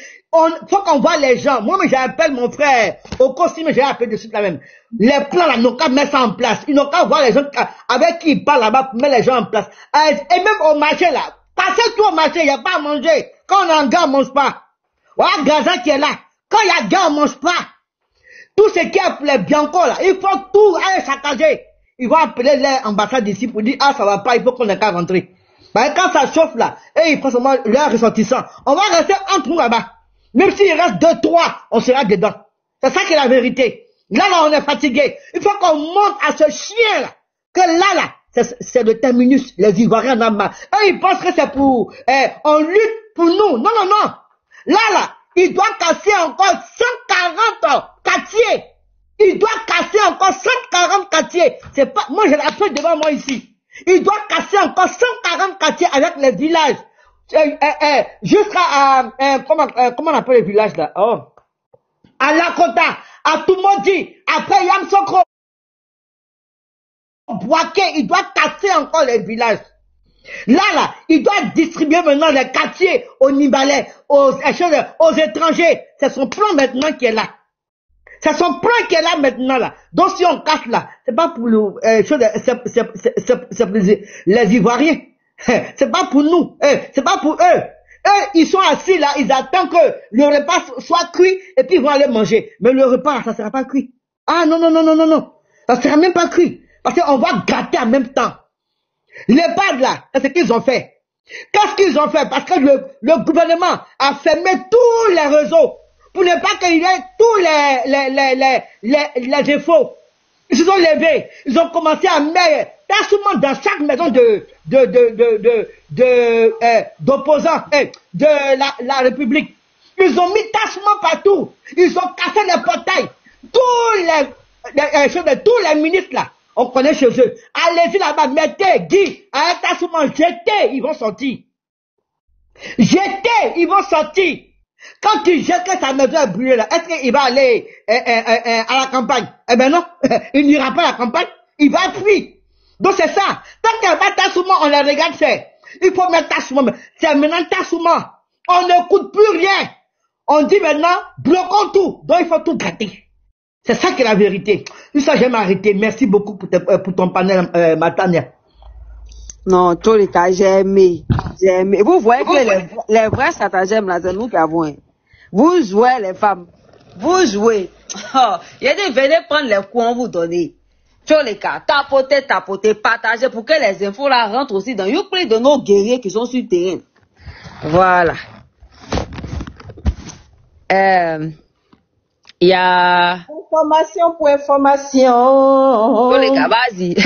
Faut qu'on voit les gens. Moi, j'appelle mon frère au costume, j'ai appelé de suite la même. Les plans là, ils n'ont qu'à mettre ça en place. Ils n'ont qu'à voir les gens avec qui ils parlent là-bas pour mettre les gens en place. Et même au marché là, passez tout au marché, il n'y a pas à manger. Quand on est en gars, on ne mange pas. Voilà Gaza qui est là. Quand il y a gars, on ne mange pas. Tout ce qui est pour les Bianco là, il faut tout aller saccager. Ils vont appeler l'ambassade ici pour dire, ah ça va pas, il faut qu'on ait qu'à rentrer. Ben, quand ça chauffe là, et ils prennent seulement leurs ressortissants, on va rester entre nous là-bas. Même s'il reste 2, 3, on sera dedans. C'est ça qui est la vérité. Là, on est fatigué. Il faut qu'on monte à ce chien-là. Que là, c'est le terminus. Les Ivoiriens en ont marre. Eux, ils pensent que c'est pour... on lutte pour nous. Non, non, non. Là, il doit casser encore 140 quartiers. Il doit casser encore 140 quartiers. C'est pas... Moi, j'ai la feuille devant moi ici. Il doit casser encore 140 quartiers avec les villages. Jusqu'à comment on appelle les villages là? Oh. À Lakota, à Tumodi, après Yamsokro, Boaké, il doit casser encore les villages. Là, il doit distribuer maintenant les quartiers aux Nibalais, aux étrangers. C'est son plan maintenant qui est là. C'est son plan qui est là maintenant là. Donc si on casse là, c'est pas pour c'est pour les Ivoiriens. C'est pas pour nous, c'est pas pour eux. Eux, ils sont assis là, ils attendent que le repas soit cuit et puis ils vont aller manger. Mais le repas, ça sera pas cuit. Ah non, non, non, non, non, non. Ça sera même pas cuit. Parce qu'on va gâter en même temps. Les BAD là, c'est ce qu'ils ont fait. Qu'est-ce qu'ils ont fait? Parce que le gouvernement a fermé tous les réseaux pour ne pas qu'il y ait tous les infos. Ils se sont levés, ils ont commencé à mettre Tassouma dans chaque maison d'opposants de la République. Ils ont mis Tassouma partout. Ils ont cassé les portails. tous les ministres là, on connaît chez eux. Allez-y là-bas, mettez, Guy, arrête ta souvent, jetez, ils vont sortir. Jetez, ils vont sortir. Quand tu jettes que ta maison est brûlée là, est-ce qu'il va aller à la campagne? Eh ben non, il n'ira pas à la campagne, il va fuir. Donc c'est ça. Tant qu'elle va Tassouma, on les regarde faire. Il faut mettre Tassouma. C'est maintenant Tassouma. On n'écoute plus rien. On dit maintenant, bloquons tout. Donc il faut tout gâter. C'est ça qui est la vérité. Tout ça, j'aime arrêter. Merci beaucoup pour ton panel, Matania. Non, tous les cas, j'ai aimé. Vous voyez que les vrais stratagèmes là, c'est nous qui avons. Vous jouez les femmes. Vous jouez. Oh, il y a des venez prendre les coups, on vous donne. Tous les cas, tapoter, partager pour que les infos là rentrent aussi dans une prise de nos guerriers qui sont sur le terrain. Voilà. Il y a... Information pour information. Tous les cas, vas-y.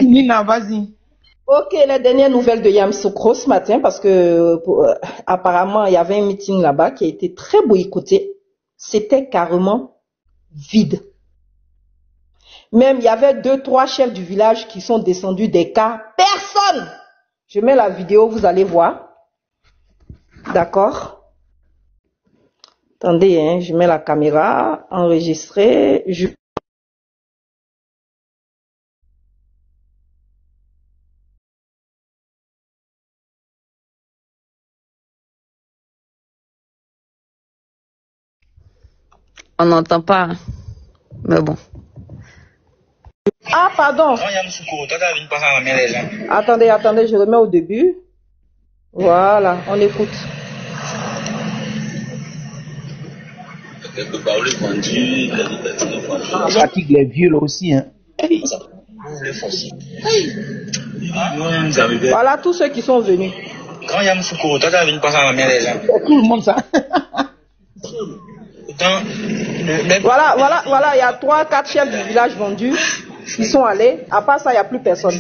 Nina, vas-y. Ok, les dernières nouvelles de Yamoussoukro ce matin, parce que apparemment, il y avait un meeting là-bas qui a été très boycotté. C'était carrément vide. Même, il y avait 2-3 chefs du village qui sont descendus des cas. Personne! Je mets la vidéo, vous allez voir. D'accord? Attendez, hein, je mets la caméra, enregistrer. On n'entend pas, mais bon. Ah, pardon. Attendez, je remets au début. Voilà, on écoute. Ça fatigue les vieux là aussi, hein. Voilà tous ceux qui sont venus. Tout le monde ça. Voilà, il y a 3-4 chefs du village vendus. Ils sont allés. À part ça, il n'y a plus personne.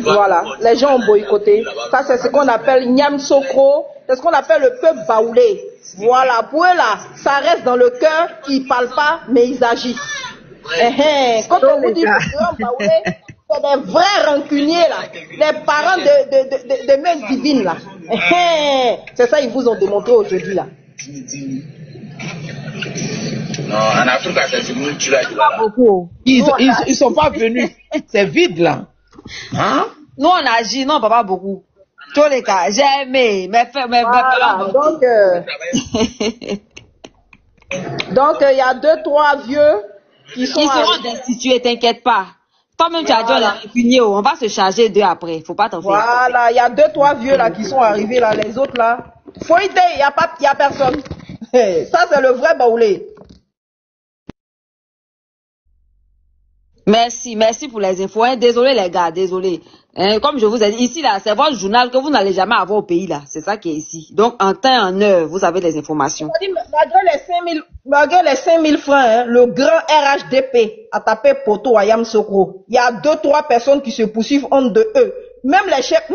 Voilà, les gens ont boycotté. Ça, c'est ce qu'on appelle Yamoussoukro. C'est ce qu'on appelle le peuple baoulé. Voilà, pour eux là, ça reste dans le cœur. Ils ne parlent pas, mais ils agissent. Quand on vous dit que c'est baoulé, c'est des vrais rancuniers là. Les parents de mères divines là. C'est ça, ils vous ont démontré aujourd'hui là. Non, en Afrique, c'est pas beaucoup. Ils sont pas venus. C'est vide là. Hein? Nous, on agit, non, pas beaucoup. Tous les cas, j'ai aimé. Voilà, donc, il y a 2-3 vieux qui seront destitués, t'inquiète pas. Toi-même, tu as dit, on a répugné, on va se charger d'eux après. Faut pas t'en faire. Voilà, il y a 2-3 vieux là qui sont arrivés là, les autres là. Faut aider, il y a personne. Ça, c'est le vrai baoulé. Merci pour les infos. Désolé les gars, désolé. Comme je vous ai dit, ici là, c'est votre journal que vous n'allez jamais avoir au pays là. C'est ça qui est ici. Donc en temps et en heure, vous avez les informations. Malgré les 5000 francs, hein, le grand RHDP a tapé poteau à Yamoussoukro. Il y a 2-3 personnes qui se poursuivent entre de eux. Même les chefs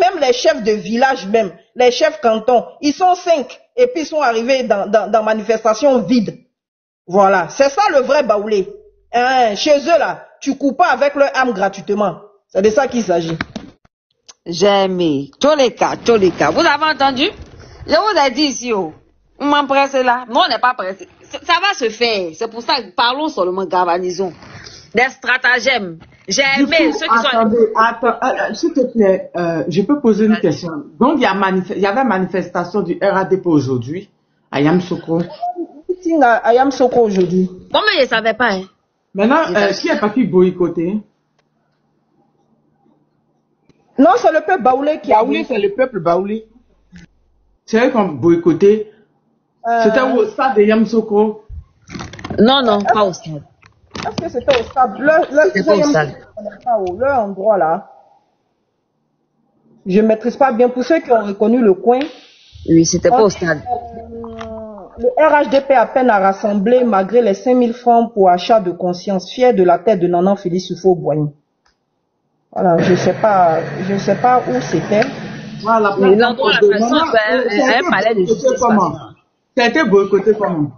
de village même, les chefs cantons, ils sont 5 et puis ils sont arrivés dans manifestation vide. Voilà, c'est ça le vrai baoulé. Chez eux là, tu coupes pas avec leur âme gratuitement. C'est de ça qu'il s'agit. J'ai aimé. Tous les cas. Vous avez entendu? Je vous ai dit ici, oh. On m'empresse là. Nous, on n'est pas pressé. Ça va se faire. C'est pour ça que parlons seulement, galvanisons. Des stratagèmes. J'ai aimé ceux qui sont... Attends, s'il te plaît, je peux poser une question. Donc, il y avait manifestation du RADP aujourd'hui à Yamoussoukro. À Yamoussoukro aujourd'hui. Bon, mais je ne savais pas, hein. Maintenant, qui est parti boycotter? Non, c'est le peuple baoulé qui a boycotté. C'est le peuple baoulé. C'est eux qui ont boycotté. C'était au stade de Yamoussoukro? Non, pas au stade. Est-ce que c'était au stade? Leur endroit là. Je ne maîtrise pas bien. Pour ceux qui ont reconnu le coin. Oui, c'était pas au stade. Le RHDP a peine à rassembler malgré les 5000 francs pour achat de conscience, fier de la tête de Nanan Félix Soufo-Boigny. Voilà, je sais pas où c'était. Voilà, l'endroit, la façon, un palais de justice. Ça a été boycotté comment?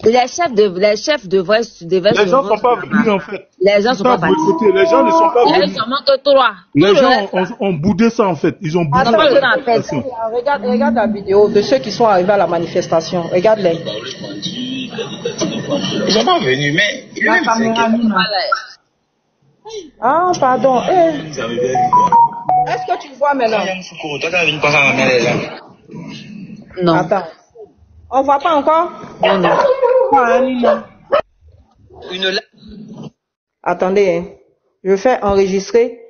Les chefs devraient Les gens ne sont pas venus en fait. Les gens sont pas partis. Les gens ne sont pas venus. Il y a seulement que 3. Les gens ont boudé ça en fait. Ils ont boudé la manifestation. Regarde la vidéo de ceux qui sont arrivés à la manifestation. Regarde-les. Ils sont pas venus, mais La caméra Ah, pardon. Est-ce que tu vois maintenant? Non. Attends. On voit pas encore? Non. Attendez, hein. Je fais enregistrer.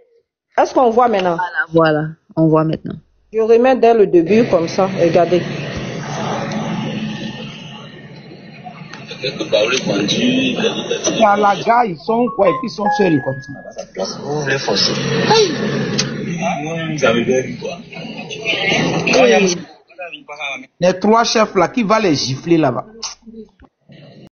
Est-ce qu'on voit maintenant? Voilà, on voit maintenant. Je remets dès le début comme ça. Regardez. Il y a la gare, ils sont quoi et puis ils sont seuls comme ça. Vous voulez forcer. Les 3 chefs là, qui va les gifler là-bas?